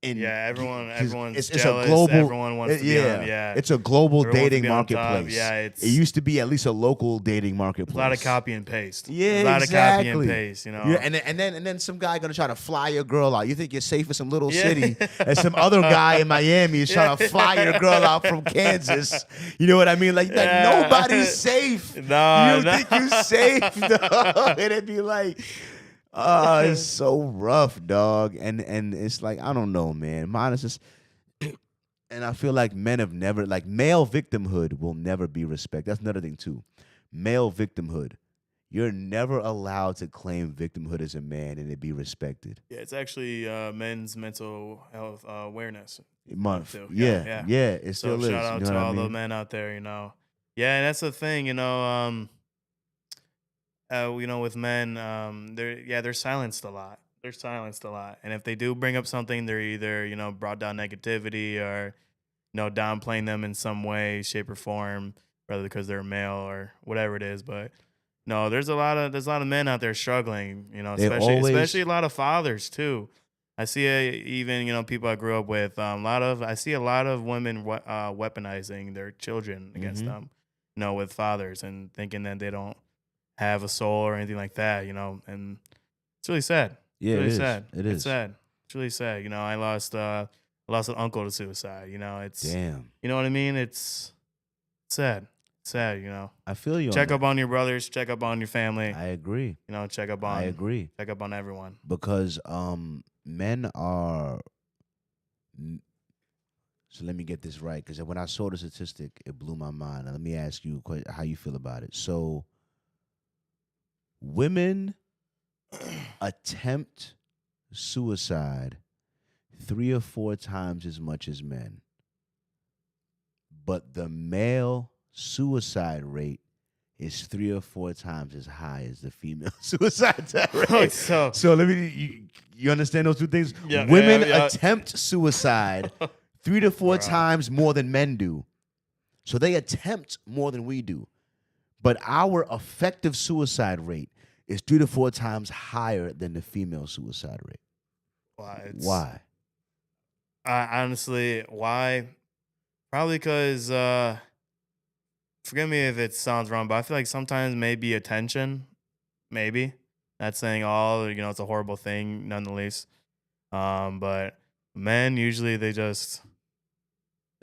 Everyone's it's jealous. A global, Everyone wants to be on. It's a global Everyone dating marketplace. It used to be at least a local dating marketplace. A lot of copy and paste. Yeah, a lot exactly. of copy and paste. You know. Yeah, and then some guy gonna try to fly your girl out. You think you're safe in some little city, and some other guy in Miami is trying to fly your girl out from Kansas. You know what I mean? Like nobody's safe. You think you're safe? No. And it'd be like. It's so rough, dog. And it's like, I don't know, man. Mine is just, and I feel like men have never, like, male victimhood will never be respected. That's another thing too. Male victimhood. You're never allowed to claim victimhood as a man and it be respected. Yeah, it's actually Men's Mental Health Awareness Month. Too. Yeah, it still is. Shout out to all the men out there, you know. Yeah, and that's the thing, you know, with men, they're silenced a lot. They're silenced a lot. And if they do bring up something, they're either, you know, brought down negativity or, you know, downplaying them in some way, shape, or form, whether because they're male or whatever it is. But no, there's a lot of men out there struggling, you know, especially a lot of fathers too. I see even, you know, people I grew up with, I see a lot of women weaponizing their children against them, you know, with fathers and thinking that they don't have a soul or anything like that, you know, and it's really sad. Yeah, really it is. sad. It's sad. It's really sad. You know, I lost an uncle to suicide. You know, it's damn. You know what I mean? It's sad. It's sad. You know. I feel you. Check up on your brothers. Check up on your family. I agree. You know, check up on. I agree. Check up on everyone because men are. So let me get this right, because when I saw the statistic, it blew my mind. Now, let me ask you how you feel about it. So. Women attempt suicide 3 or 4 times as much as men. But the male suicide rate is 3 or 4 times as high as the female suicide rate. So let me, you understand those two things? Yeah, Women attempt suicide 3 to 4 times more than men do. So they attempt more than we do. But our effective suicide rate is 3 to 4 times higher than the female suicide rate. Why? Honestly, why? Probably because, forgive me if it sounds wrong, but I feel like sometimes maybe attention, maybe. Not saying all, you know, it's a horrible thing, nonetheless. But men usually they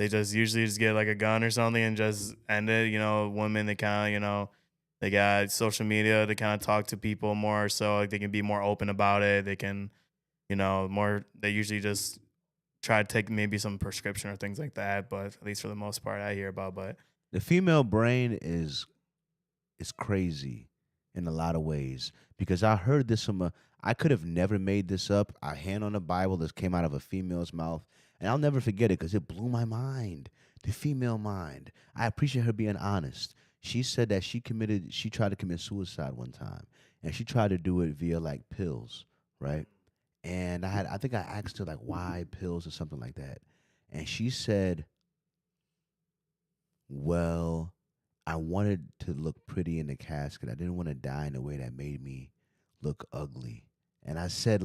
usually get like a gun or something and just end it. You know, women, they kind of, you know, they got social media to kind of talk to people more, so like they can be more open about it. They can, you know, they usually just try to take maybe some prescription or things like that. But at least for the most part, I hear about. But the female brain is crazy in a lot of ways, because I heard this from I could have never made this up. A hand on the Bible that came out of a female's mouth. And I'll never forget it because it blew my mind. The female mind. I appreciate her being honest. She said that she tried to commit suicide one time, and she tried to do it via like pills, right? And I think I asked her like why pills or something like that, and she said, "Well, I wanted to look pretty in the casket. I didn't want to die in a way that made me look ugly." And I said,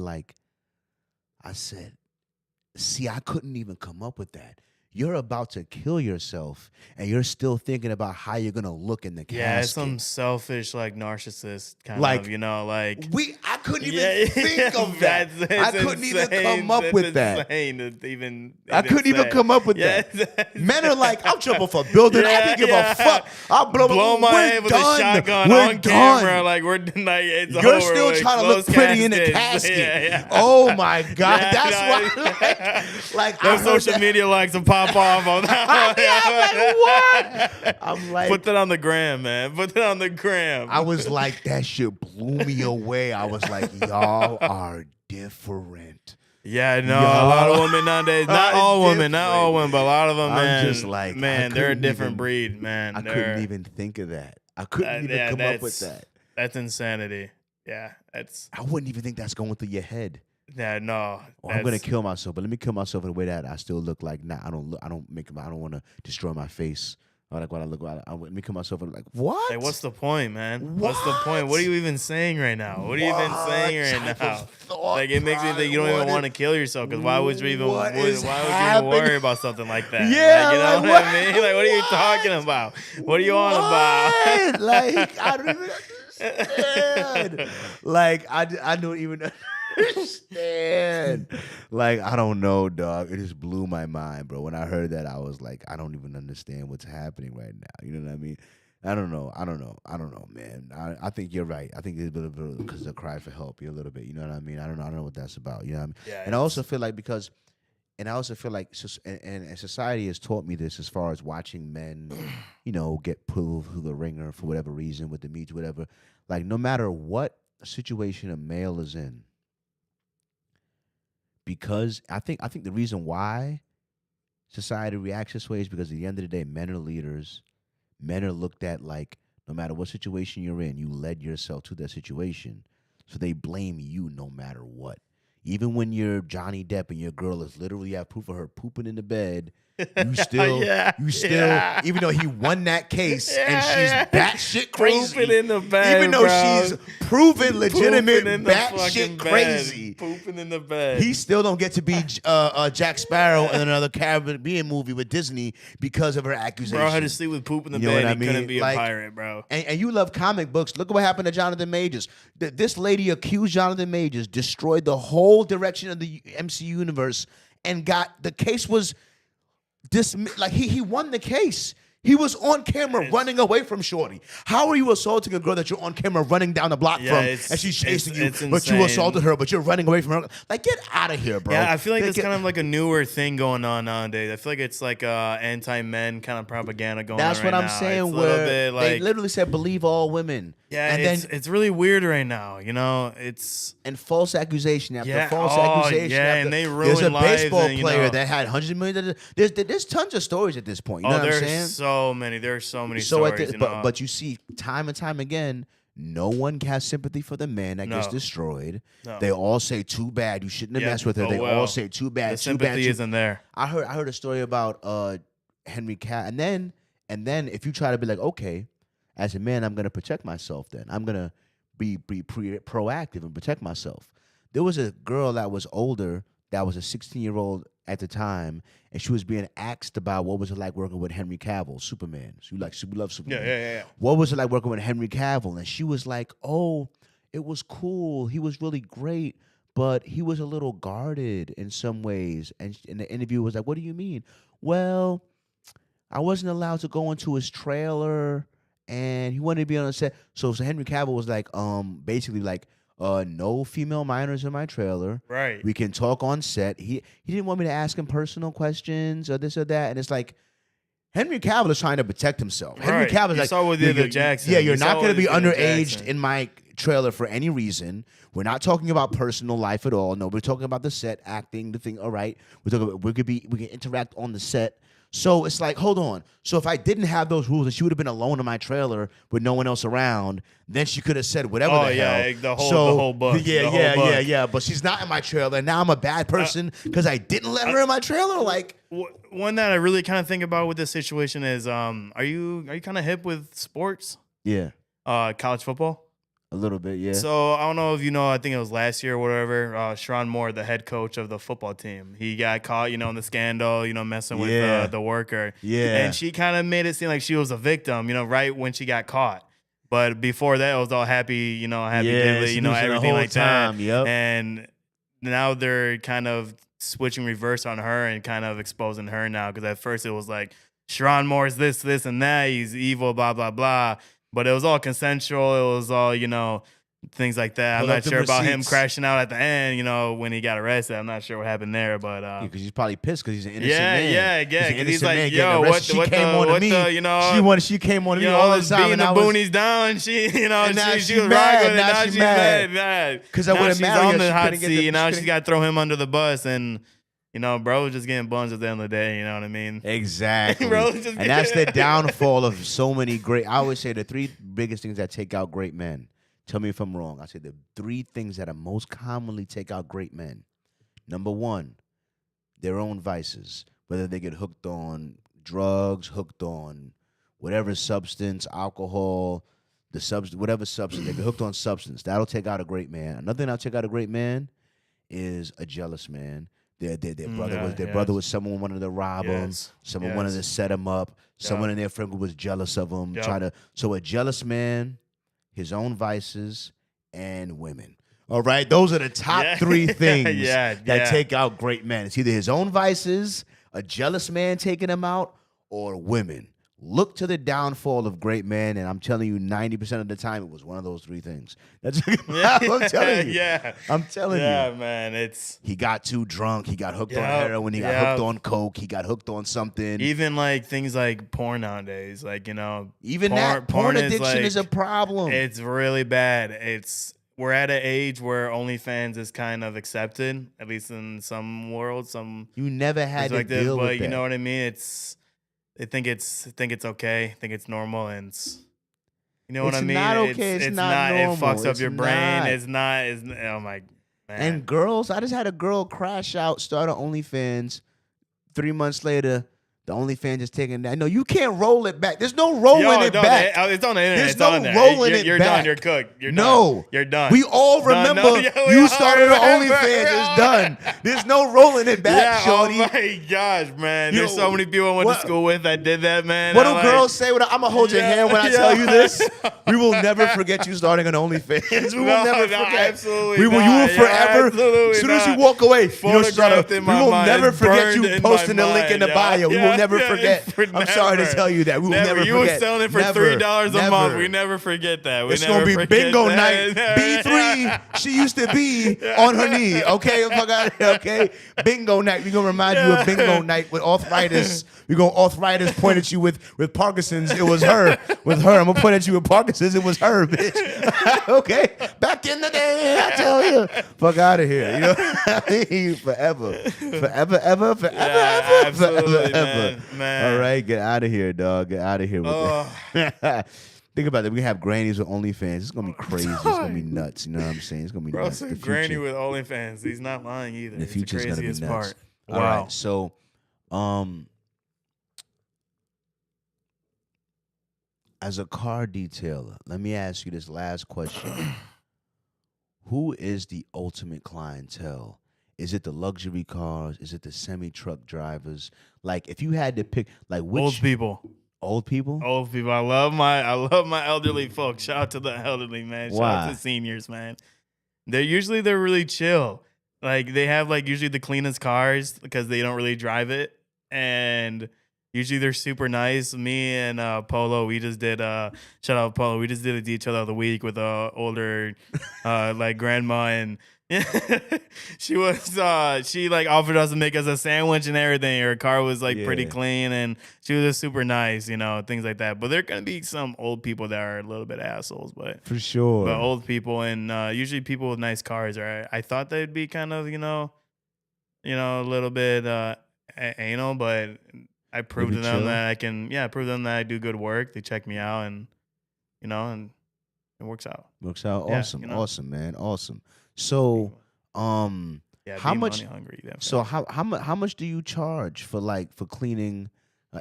see, I couldn't even come up with that. You're about to kill yourself, and you're still thinking about how you're gonna look in the Yeah, it's casket. some selfish, like narcissist kind Like, of, like I couldn't even think of that. I couldn't even come up with that. I couldn't even come up with that. Men are like, I'm jumping for building. I don't give a fuck. I'll blow my head with a shotgun on camera. Like we're like, it's You're over, still like, trying to look pretty in the casket. Yeah. Oh my God, that's why. Like those social media likes to pop off on that one. I'm like, what? I'm like, put that on the gram, man. Put that on the gram. I was like, that shit blew me away. I was like, y'all are different. Yeah, no, a lot of women nowadays. Not all women, but a lot of them, man. I'm just like, man, they're a different breed, man. I couldn't even think of that. I couldn't even come up with that. That's insanity. Yeah, I wouldn't even think that's going through your head. Yeah, no. I'm gonna kill myself, but let me kill myself in a way that I still look like. Nah, I don't want to destroy my face. Or like when I look, let me kill myself and like, what? Hey, what's the point, man? What's the point? What are you even saying right now? What are you even saying right now? Like it makes me think you don't even want to kill yourself because why would you even worry about something like that? Yeah, like, you know what I mean? Like what are you talking about? What are you on about? Like I don't even understand. Like I don't even understand. Like I don't know, dog. It just blew my mind, bro. When I heard that, I was like, I don't even understand what's happening right now. You know what I mean? I don't know, man. I think you're right. I think it's a bit because the cry for help. You're a little bit. You know what I mean? I don't know what that's about. You know what I mean? Yeah, and I also feel like and society has taught me this as far as watching men, get pulled through the ringer for whatever reason with the meat, whatever. Like no matter what situation a male is in. Because I think the reason why society reacts this way is because at the end of the day, men are leaders. Men are looked at like no matter what situation you're in, you led yourself to that situation. So they blame you no matter what. Even when you're Johnny Depp and your girl is literally have proof of her pooping in the bed, you still, even though he won that case and she's batshit crazy, pooping in the bed, even though she's proven legitimate batshit bed. crazy, pooping in the bed, he still don't get to be Jack Sparrow in another Caribbean movie with Disney because of her accusation. Bro, had to sleep with poop in the bed. He couldn't be a pirate, bro. And you love comic books. Look at what happened to Jonathan Majors. This lady accused Jonathan Majors, destroyed the whole direction of the MCU universe, and the case was. He won the case. He was on camera running away from Shorty. How are you assaulting a girl that you're on camera running down the block from and she's chasing you, but you assaulted her, but you're running away from her? Like, get out of here, bro. Yeah, I feel like it's kind of like a newer thing going on nowadays. I feel like it's like anti-men kind of propaganda going on right now. That's what I'm saying. It's where bit like, they literally said, believe all women. Yeah, and it's really weird right now. It's and false accusation after false accusation. Yeah, after, and they ruined there's a lives baseball and, player that had hundreds of millions. There's tons of stories at this point. You know what I'm saying? There's so many stories. But you see, time and time again, no one has sympathy for the man that gets destroyed. No. They all say, "Too bad, you shouldn't have messed with her." They all say, "Too bad, the sympathy isn't there." I heard a story about Henry Cavill, and then if you try to be like, okay, as a man, I'm gonna protect myself. Then I'm gonna be proactive and protect myself. There was a girl that was older, that was a 16-year-old at the time, and she was being asked about what was it like working with Henry Cavill, Superman. She love Superman. Yeah. What was it like working with Henry Cavill? And she was like, "Oh, it was cool. He was really great, but he was a little guarded in some ways." And the interview was like, "What do you mean?" "Well, I wasn't allowed to go into his trailer, and he wanted to be on the set." So Henry Cavill was like, basically like, no female minors in my trailer. Right. We can talk on set. He didn't want me to ask him personal questions or this or that. And it's like, Henry Cavill is trying to protect himself. Right. Henry Cavill is like, saw with the Jackson. Yeah, you're not going to be underaged in my trailer for any reason. We're not talking about personal life at all. No, we're talking about the set, acting, the thing. All right, we can interact on the set. So it's like, hold on. So if I didn't have those rules and she would have been alone in my trailer with no one else around, then she could have said whatever Oh the yeah, hell. the whole book. Yeah, the whole yeah, book. yeah, yeah. But she's not in my trailer, and now I'm a bad person because I didn't let her in my trailer. Like, One that I really kind of think about with this situation is, are you kind of hip with sports? yeah, College football. a little bit, yeah. So I don't know if you know. I think it was last year or whatever. Sharon Moore, the head coach of the football team, he got caught, in the scandal, messing with the worker. Yeah. And she kind of made it seem like she was a victim, right when she got caught. But before that, it was all happy, happy diddly, everything like that. Yep. And now they're kind of switching reverse on her and kind of exposing her now. Because at first it was like, Sharon Moore's this, and that. He's evil, blah, blah, blah. But it was all consensual. It was all, things like that. I'm Pull up not them sure about him receipts. crashing out at the end, when he got arrested. I'm not sure what happened there. But Because he's probably pissed because he's an innocent yeah, man. yeah. An Because he's innocent like, man getting yo, arrested. what She came on to me. She came on to me all the time. being and the I was, boonies down. She, And now she she's was mad. rocking with it. Now Now she's she's mad. mad. 'Cause I Now would've she's married her, on she the hot couldn't get the- seat. she Now she's couldn't- got to throw him under the bus. And, bro was just getting buns at the end of the day. You know what I mean? Exactly. Bro, just And that's the downfall of so many great. I always say the three biggest things that take out great men. Tell me if I'm wrong. I say the three things that are most commonly take out great men. Number one, their own vices. Whether they get hooked on drugs, hooked on whatever substance, alcohol, whatever substance. They get hooked on substance. That'll take out a great man. Another thing that'll take out a great man is a jealous man. Their brother was someone wanted to rob him. Someone wanted to set him up. Someone in their friend group was jealous of him. So a jealous man, his own vices, and women. All right, those are the top three things that take out great men. It's either his own vices, a jealous man taking him out, or women. Look to the downfall of great men, and I'm telling you, 90% of the time, it was one of those three things. That's I'm telling you. I'm telling you. Yeah, man, he got too drunk. He got hooked on heroin. He got hooked on coke. He got hooked on something. Even like things like porn nowadays, like even porn addiction is a problem. It's really bad. We're at an age where OnlyFans is kind of accepted, at least in some worlds. You never had to deal with that. But you know what I mean? I think it's okay. I think it's normal, and you know what I mean. It's not okay. It's not normal. It fucks up your brain. Not. It's not. Oh my man. And girls, I just had a girl crash out, start on OnlyFans. 3 months later, the OnlyFans is taking that. No, you can't roll it back. There's no rolling it back. It's on the internet. There's it's no on there. rolling it You're back. done. You're cooked. You're No. done. You're done. We all remember you started on OnlyFans. It's done. There's no rolling it back, shorty. Oh my gosh, man. There's so many people I went to school with that did that, man. What do girls say? I'm going to hold your hand when I tell you this. We will never forget you starting on OnlyFans. We will never forget. Absolutely You will forever. As soon as you walk away, we will never forget you posting the link in the bio. We will never forget. I'm sorry to tell you that. We will never forget. You were selling it for $3 a month. We never forget that. It's going to be bingo night. B3, she used to be on her knee. Okay? Okay? Bingo night. We're going to remind you of bingo night with arthritis. We're going to arthritis point at you with Parkinson's. It was her. With her. I'm going to point at you with Parkinson's. It was her, bitch. Okay? Back in the day, I tell you. Fuck out of here. You know what I mean? Forever. Forever, ever, forever, ever. Absolutely, Forever. man. All right? Get out of here, dog. Get out of here with that. Think about it. We have grannies with OnlyFans. It's gonna be crazy. It's gonna be nuts. You know what I'm saying? It's gonna be nuts. Bro, granny with OnlyFans. He's not lying either. The future's gonna be nuts. Part. Wow. All right. So, as a car detailer, let me ask you this last question: who is the ultimate clientele? Is it the luxury cars? Is it the semi-truck drivers? Like, if you had to pick, like, which old people? Old people? Old people. I love my elderly folks. Shout out to the elderly, man. Shout out to seniors, man. They're really chill. Like, they have usually the cleanest cars because they don't really drive it, and usually they're super nice. Me and Polo, we just did shout out Polo. We just did a detail of the week with older grandma, and she offered us to make us a sandwich and everything. Her car was pretty clean, and she was just super nice, things like that. But there are gonna be some old people that are a little bit assholes, but for sure. But old people and usually people with nice cars are. I thought they'd be kind of a little bit anal, but I prove be to them chill. that I can. Yeah, prove to them that I do good work. They check me out, and and it works out. Works out. Yeah, Awesome. Awesome, man. Awesome. So, Yeah, how being much? money hungry. So Definitely. how much do you charge for cleaning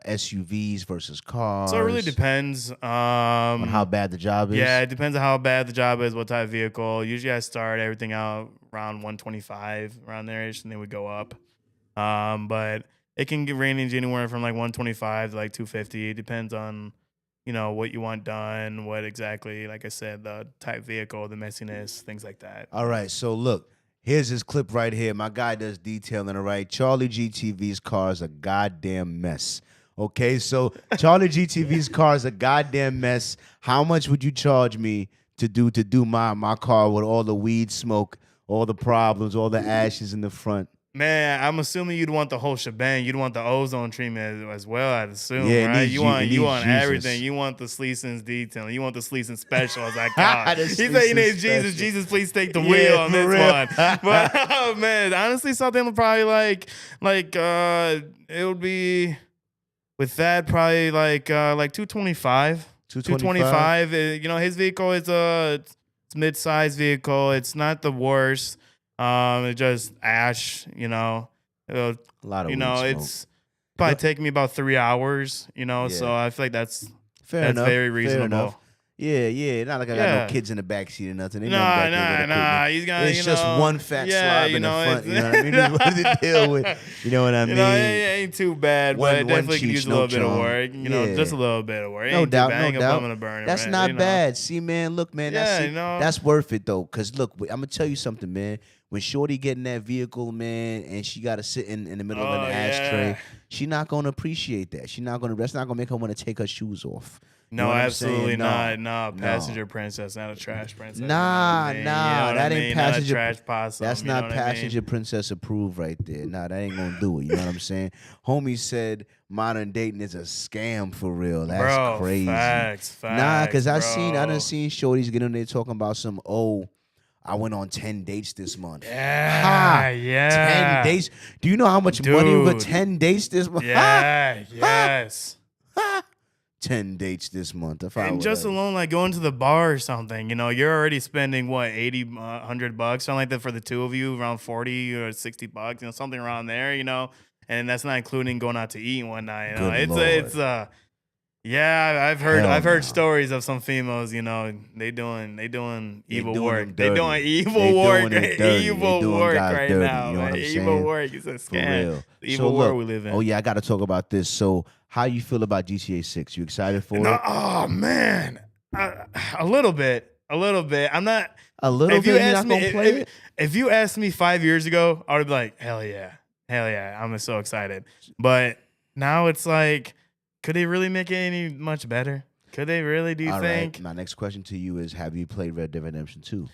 SUVs versus So it really cars? depends. On how bad the job is? Yeah, it depends on how bad the job is, what type of vehicle. Usually, I start everything out around 125, around there ish, and then we go up. But it can range anywhere from like 125 to like 250. It depends on, what you want done, what exactly, like I said, the type vehicle, the messiness, things like that. All right, so look, here's his clip right here. My guy does detailing, all right? CharlieGtv's car is a goddamn mess. Okay, so CharlieGtv's car is a goddamn mess. How much would you charge me to do my car with all the weed smoke, all the problems, all the ashes in the front? Man, I'm assuming you'd want the whole shebang. You'd want the ozone treatment as well, I'd assume, Yeah, it right? needs You want Jesus. everything. You want the Sleason's detailing. You want the Sleason special, as I call it. The He said he Sleason needs Jesus. special. Jesus, please take the Yeah, wheel on for this real. one. But oh, man, honestly, something probably like it would be with that probably like 225. 225? His vehicle is it's mid-sized vehicle. It's not the worst. It's just ash, It'll, A lot of weed smoke. it's probably take me about 3 hours, Yeah. So I feel like that's Fair that's enough. very Fair reasonable. enough. Yeah. Not like I got Yeah. no kids in the backseat or nothing. Ain't nothing back there with Nah. equipment. He's got, It's just one fat slob in the front. You know what I mean? It's what to deal with. You know what I mean? It ain't too bad, but it One definitely could cheech, use a no little bit of chong. work. Yeah. Just a little bit of work. It No ain't too doubt, bad. I no ain't gonna put him doubt. in a burner, That's man, not bad. See, man, look, man. Yeah, That's worth it though. Cause look, I'm gonna tell you something, man. When Shorty get in that vehicle, man, and she gotta sit in the middle of an ashtray, yeah. she not gonna appreciate that. That's not gonna make her want to take her shoes off. You know No, what I'm absolutely saying? not. No. Passenger princess, not a trash princess. Nah, that ain't passenger. Not a trash possum. That's you know not what I mean? passenger princess approved right there. Nah, that ain't gonna do it. You know what I'm saying? Homie said modern dating is a scam for real. That's Bro, crazy. Facts. Nah, cause I bro. done seen shorties get in there talking about some. I went on 10 dates this month. Yeah. 10 dates. Do you know how much money we got? Dude. 10 dates this month? Yeah, yes. 10 dates this month. If I And would just have- alone, like going to the bar or something, you're already spending what, 80, $100, something like that for the two of you, around 40 or $60, something around there, and that's not including going out to eat one night. Good It's Lord. yeah, I've Hell heard no. stories of some females, they doing evil doing work. them They doing dirty. evil They work. doing it dirty. They Evil doing work guys right dirty, now. you know what man. I'm Evil saying? work. It's a For scam. real. The evil So world look, we live in. Oh yeah, I got to talk about this. So, how you feel about GTA 6? You excited for it? Oh man, a little bit. I'm not. A little If bit. you You're asked not me, gonna play it? if you asked me 5 years ago, I would be like, hell yeah, I'm so excited. But now it's like, could they really make it any much better? Could they really? Do you All think? right. My next question to you is: have you played Red Dead Redemption 2?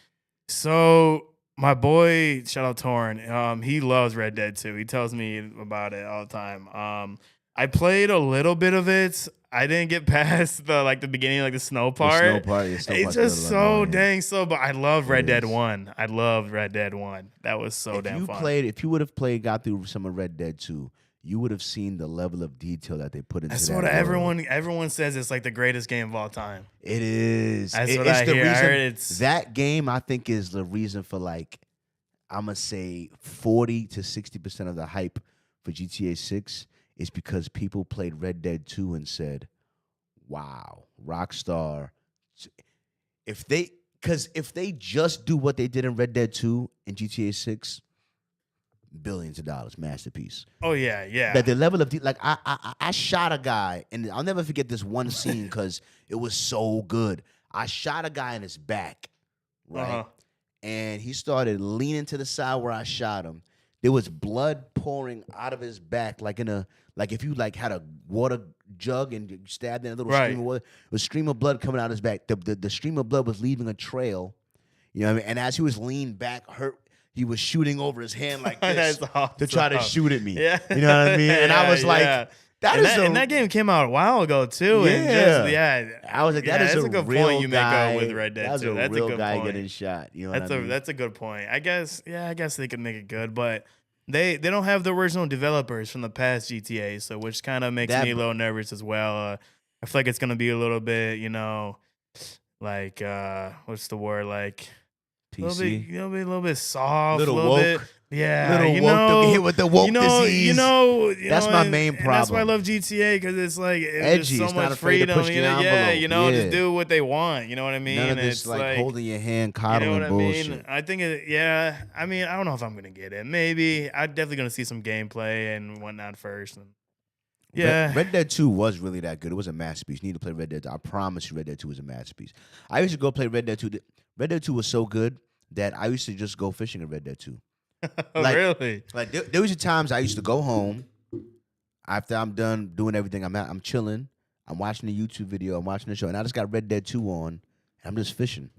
So my boy, shout out Torrin, he loves Red Dead 2. He tells me about it all the time. I played a little bit of it. I didn't get past the beginning, like the snow part. The snow part. Yeah, snow It's part's just a so little annoying. dang slow, but I love Red Dead is. 1. I loved Red Dead 1. That was so damn fun. If you would have got through some of Red Dead 2, you would have seen the level of detail that they put into That's that what world. everyone says it's like the greatest game of all time. It is. That's what it's I the hear. I reason heard it's- that game, I think, is the reason for I'm gonna say 40 to 60% of the hype for GTA 6 is because people played Red Dead 2 and said, "Wow, Rockstar." If they just do what they did in Red Dead 2 and GTA 6, billions of dollars, masterpiece. Oh yeah. That the level of I shot a guy, and I'll never forget this one scene because it was so good. I shot a guy in his back, right, Uh-huh. and he started leaning to the side where I shot him. There was blood pouring out of his back, like if you had a water jug and you stabbed in a little Right. stream of water. It was a stream of blood coming out of his back. The stream of blood was leaving a trail. You know what I mean? And as he was leaned back, he was shooting over his hand like this That's awesome. to try to shoot at me. Yeah. You know what I mean? And I was like, yeah. that game came out a while ago too. Yeah. And just, I was like, that is that's a a good real point you guy. make with Red Dead That was 2. a That's real a good guy point. getting shot. You know what I mean? That's a good point. I guess they could make it good, but they don't have the original developers from the past GTA, so which kind of makes me a little nervous as well. I feel like it's gonna be a little bit, like what's the word, like PC, a little bit soft, little a little woke. bit, yeah, Little woke to get hit with the woke disease. That's my main and that's why I problem. love GTA, because it's like Edgy. there's so It's not much afraid to freedom. push the envelope. Just Yeah. do what they want. You know what I mean? None of And this it's like holding your hand, you coddling know what I bullshit. mean? I think I mean, I don't know if I'm gonna get it. Maybe I'm definitely gonna see some gameplay and whatnot first. And yeah, Red Dead 2 was really that good. It was a masterpiece. You need to play Red Dead 2. I promise you, Red Dead 2 was a masterpiece. I used to go play Red Dead 2. Red Dead 2 was so good that I used to just go fishing in Red Dead 2. Really? Like there was times I used to go home after I'm done doing everything. I'm chilling. I'm watching a YouTube video. I'm watching the show, and I just got Red Dead 2 on, and I'm just fishing.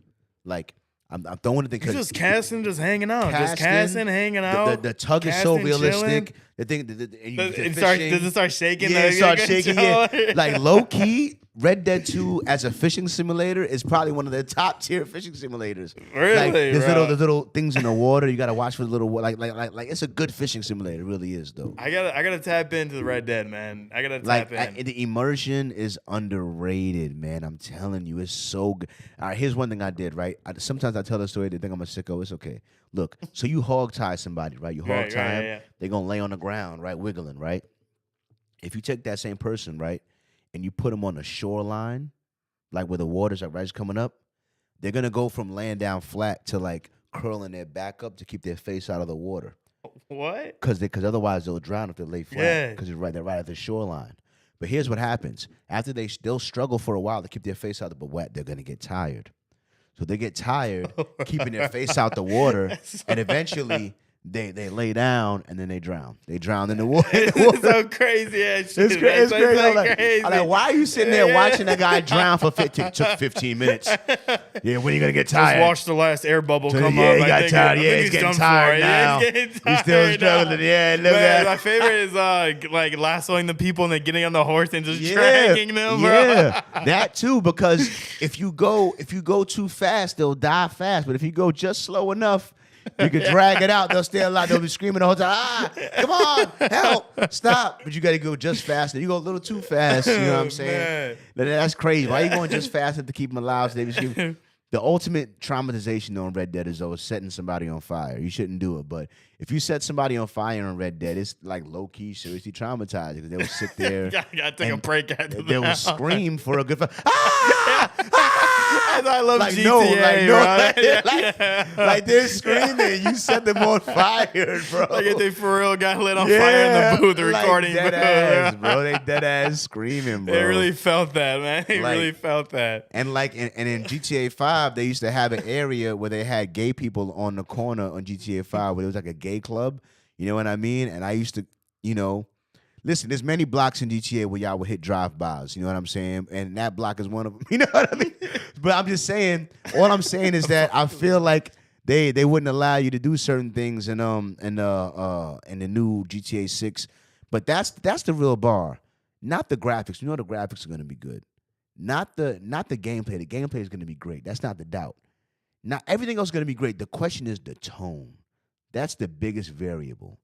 Like I'm throwing the thing. You're just casting, just hanging out, hanging out. The tug is so realistic. Chilling. The thing, Does it start shaking? Yeah, it starts shaking. Yeah, like low key, Red Dead 2 as a fishing simulator is probably one of the top tier fishing simulators. Really, like, there's bro? little things in the water. You gotta watch for the little like it's a good fishing simulator. It really is though. I gotta tap into the Red Dead, man. I gotta tap in. The immersion is underrated, man. I'm telling you, it's so good. All right, here's one thing I did. Right, sometimes I tell the story. They think I'm a sicko. It's okay. Look, so you hog tie somebody, right? You hog tie them. Yeah. They're gonna lay on the ground, right, wiggling, right. If you take that same person, right, and you put them on the shoreline, like where the water's like right coming up, they're gonna go from laying down flat to like curling their back up to keep their face out of the water. What? Because otherwise they'll drown if they lay flat. Yeah. Because they're right at the shoreline. But here's what happens: after they'll struggle for a while to keep their face out, but wet, they're gonna get tired. So they get tired keeping their face out the water, and eventually they lay down and then they drown. They drown in the water. It's so crazy ass shit. It's crazy. Crazy. I'm like, why are you sitting there watching that guy drown for 15? Took 15 minutes. Yeah, when are you gonna get tired? Just watch the last air bubble come yeah, up. he got tired. Yeah, he's getting tired now. He's still struggling. Yeah, look at my favorite is like lassoing the people and then getting on the horse and just dragging them, bro. Yeah, that too. Because if you go too fast, they'll die fast. But if you go just slow enough, you can drag it out. They'll stay alive. They'll be screaming the whole time. Come on, help, stop. But you got to go just faster. You go a little too fast. You know what I'm saying? That's crazy. Why are you going just faster to keep them alive? So they be screaming? The ultimate traumatization on Red Dead is always setting somebody on fire. You shouldn't do it. But if you set somebody on fire on Red Dead, it's like low-key, seriously traumatized. Because they will sit there. Gotta take a break after They will that. scream for a good I love like, GTA, like they're screaming. You set them on fire, bro. Like if they for real got lit on fire in the booth recording. Dead ass, bro. They dead ass screaming, bro. They really felt that, man. They really felt that. And in GTA 5, they used to have an area where they had gay people on the corner on GTA 5 where it was like a gay club. You know what I mean? And I used to, listen, there's many blocks in GTA where y'all would hit drive-bys. You know what I'm saying? And that block is one of them. You know what I mean? But I'm just saying, all I'm saying is that I feel like they wouldn't allow you to do certain things in the new GTA 6. But that's the real bar. Not the graphics. You know the graphics are gonna be good. Not the gameplay. The gameplay is gonna be great. That's not the doubt. Now everything else is gonna be great. The question is the tone. That's the biggest variable.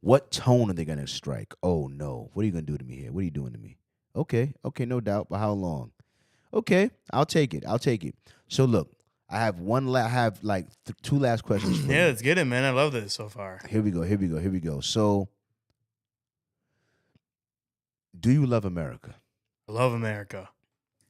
What tone are they gonna strike? Oh no! What are you gonna do to me here? What are you doing to me? Okay, no doubt. But how long? Okay, I'll take it. So look, I have two last questions. For Yeah, you. let's get it, man. I love this so far. Here we go. So, do you love America? I love America.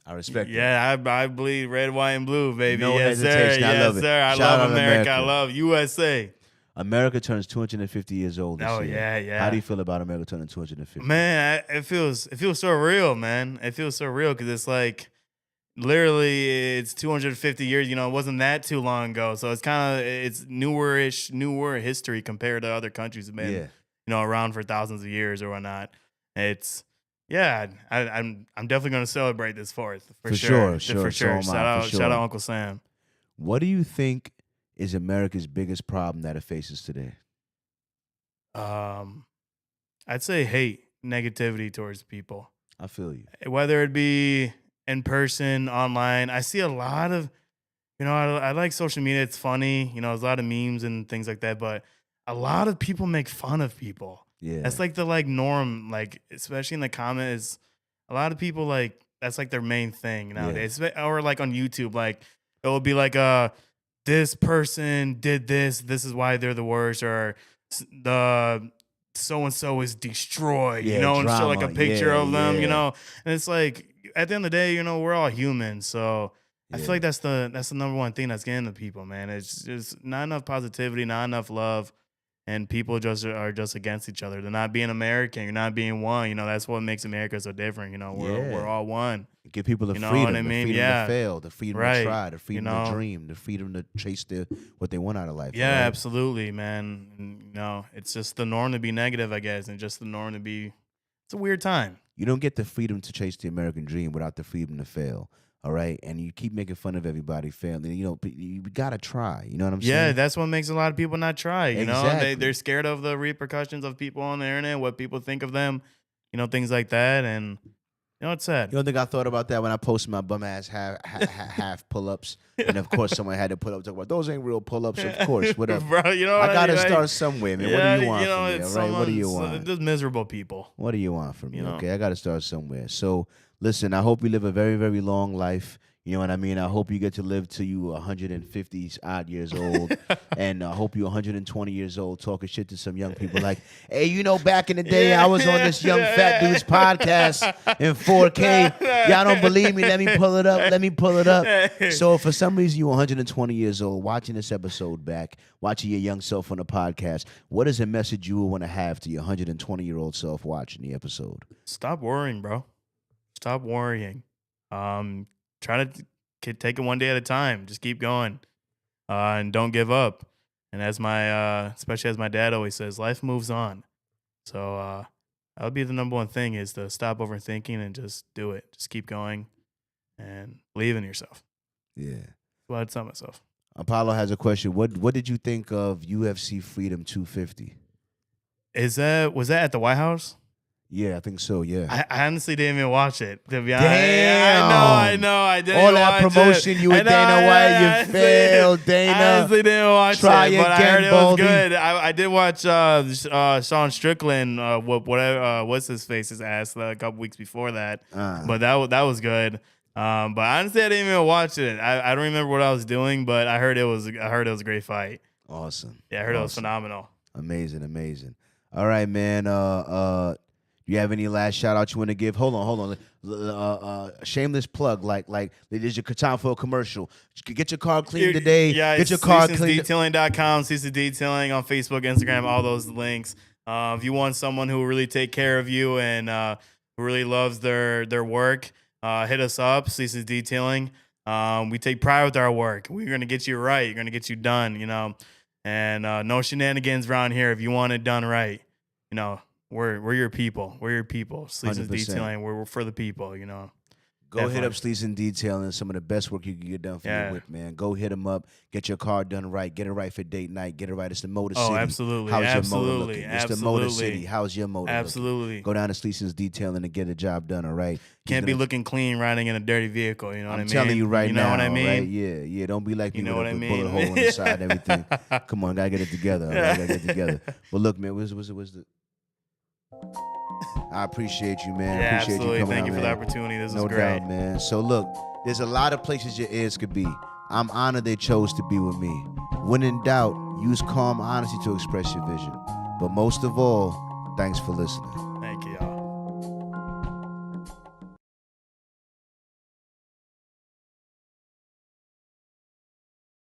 I respect it. Yeah, I bleed red, white, and blue, baby. No yes, sir. hesitation. I Yes, love it. sir. I Shout love out America. I America. love USA. America turns 250 years old this year. Yeah. How do you feel about America turning 250? Man, it feels so real, man. It feels so real because it's like literally it's 250 years. It wasn't that too long ago, so it's newer history compared to other countries that have been around for thousands of years or whatnot. It's I'm definitely gonna celebrate this fourth for sure. For sure. Shout out Uncle Sam. What do you think is America's biggest problem that it faces today? I'd say hate, negativity towards people. I feel you. Whether it be in person, online, I see a lot of, I like social media. It's funny, there's a lot of memes and things like that. But a lot of people make fun of people. Yeah. That's like the norm, like especially in the comments. A lot of people like that's like their main thing nowadays. Or like on YouTube, like it will be like this person did this. This is why they're the worst, or the so and so is destroyed. Yeah, You know, and show like a drama. picture Yeah, of them. You yeah. know, and it's like at the end of the day, you know, we're all human. So I feel Yeah. like that's the number one thing that's getting to people, man. It's just not enough positivity, not enough love. And people just are just against each other. They're not being American. You're not being one. You know, that's what makes America so different. You know, we're Yeah. all one. Give people the You know freedom, what I the mean? freedom Yeah. to fail, the freedom to Right. try, the freedom You know? to dream, the freedom to chase what they want out of life. Yeah, right? absolutely, man. And, you know, it's just the norm to be negative, I guess, and just the norm to be. It's a weird time. You don't get the freedom to chase the American dream without the freedom to fail. All right, and you keep making fun of everybody failing. You know, you gotta try. You know what I'm saying? Yeah, that's what makes a lot of people not try. You know, Exactly. they're scared of the repercussions of people on the internet, what people think of them. You know, things like that, and you know, it's sad. You don't think I thought about that when I posted my bum ass half pull ups, and of course someone had to pull up talk about those ain't real pull ups. Of course, whatever. Bro, you know, I gotta like, start somewhere, man. yeah, What do you want know, from me? it's All right, what do you someone's- want? Just miserable people. What do you want from me? You know? Okay, I got to start somewhere. So, listen, I hope you live a very, very long life. You know what I mean? I hope you get to live till you 150 odd years old. And I hope you're 120 years old talking shit to some young people like, hey, you know, back in the day, I was on this young fat dude's podcast in 4K. Y'all don't believe me? Let me pull it up. Let me pull it up. So, if for some reason you're 120 years old watching this episode back, watching your young self on the podcast, what is a message you would want to have to your 120-year-old self watching the episode? Stop worrying, bro. Stop worrying. Try to take it one day at a time. Just keep going, and don't give up. And as especially as my dad always says, life moves on. So that would be the number one thing is to stop overthinking and just do it. Just keep going and believe in yourself. Yeah. That's what I'd tell myself. Apollo has a question. What did you think of UFC Freedom 250? Was that at the White House? Yeah, I think so. Yeah. I honestly didn't even watch it, to be honest. Damn. I know. I didn't All that watch promotion it. you and Dana White, you failed, Dana. I honestly didn't watch Try it, but I again, heard it Baldy. was good. I did watch Sean Strickland, what's his face's ass a couple weeks before that. But that was good. But honestly, I didn't even watch it. I don't remember what I was doing, but I heard it was a great fight. Awesome. Yeah, I heard it was phenomenal. Amazing. All right, man. You have any last shout out you want to give? Hold on. Shameless plug, like there's your time for a commercial. Get your car cleaned today. Yeah, get your car cleaned. Detailing.com, CC Detailing on Facebook, Instagram, all those links. If you want someone who will really take care of you and who really loves their work, hit us up, CC Detailing. We take pride with our work. We're gonna get you right. You're gonna get you done. You know, and no shenanigans around here. If you want it done right, you know. We're your people. We're your people. Sleaze Detailing. We're for the people. You know. Go hit up Sleaze Detailing. Some of the best work you can get done for your whip, man. Go hit them up. Get your car done right. Get it right for date night. Get it right. It's the Motor City. Oh, absolutely. How's absolutely. your motor looking? It's the Motor City. How's your motor absolutely. looking? Go down to Sleaze Detailing and get a job done, all right? Can't be looking clean riding in a dirty vehicle. You know what I mean? I'm telling you right now. You know what I mean? Right? Yeah. Don't be like me with a bullet hole in the side and everything. Come on, gotta get it together. All right? Gotta get it together. But look, man, was the... I appreciate you, man. Yeah, appreciate absolutely. you coming Thank out, you for man. the opportunity. This is No great. doubt, man. So look, there's a lot of places your ears could be. I'm honored they chose to be with me. When in doubt, use calm honesty to express your vision. But most of all, thanks for listening.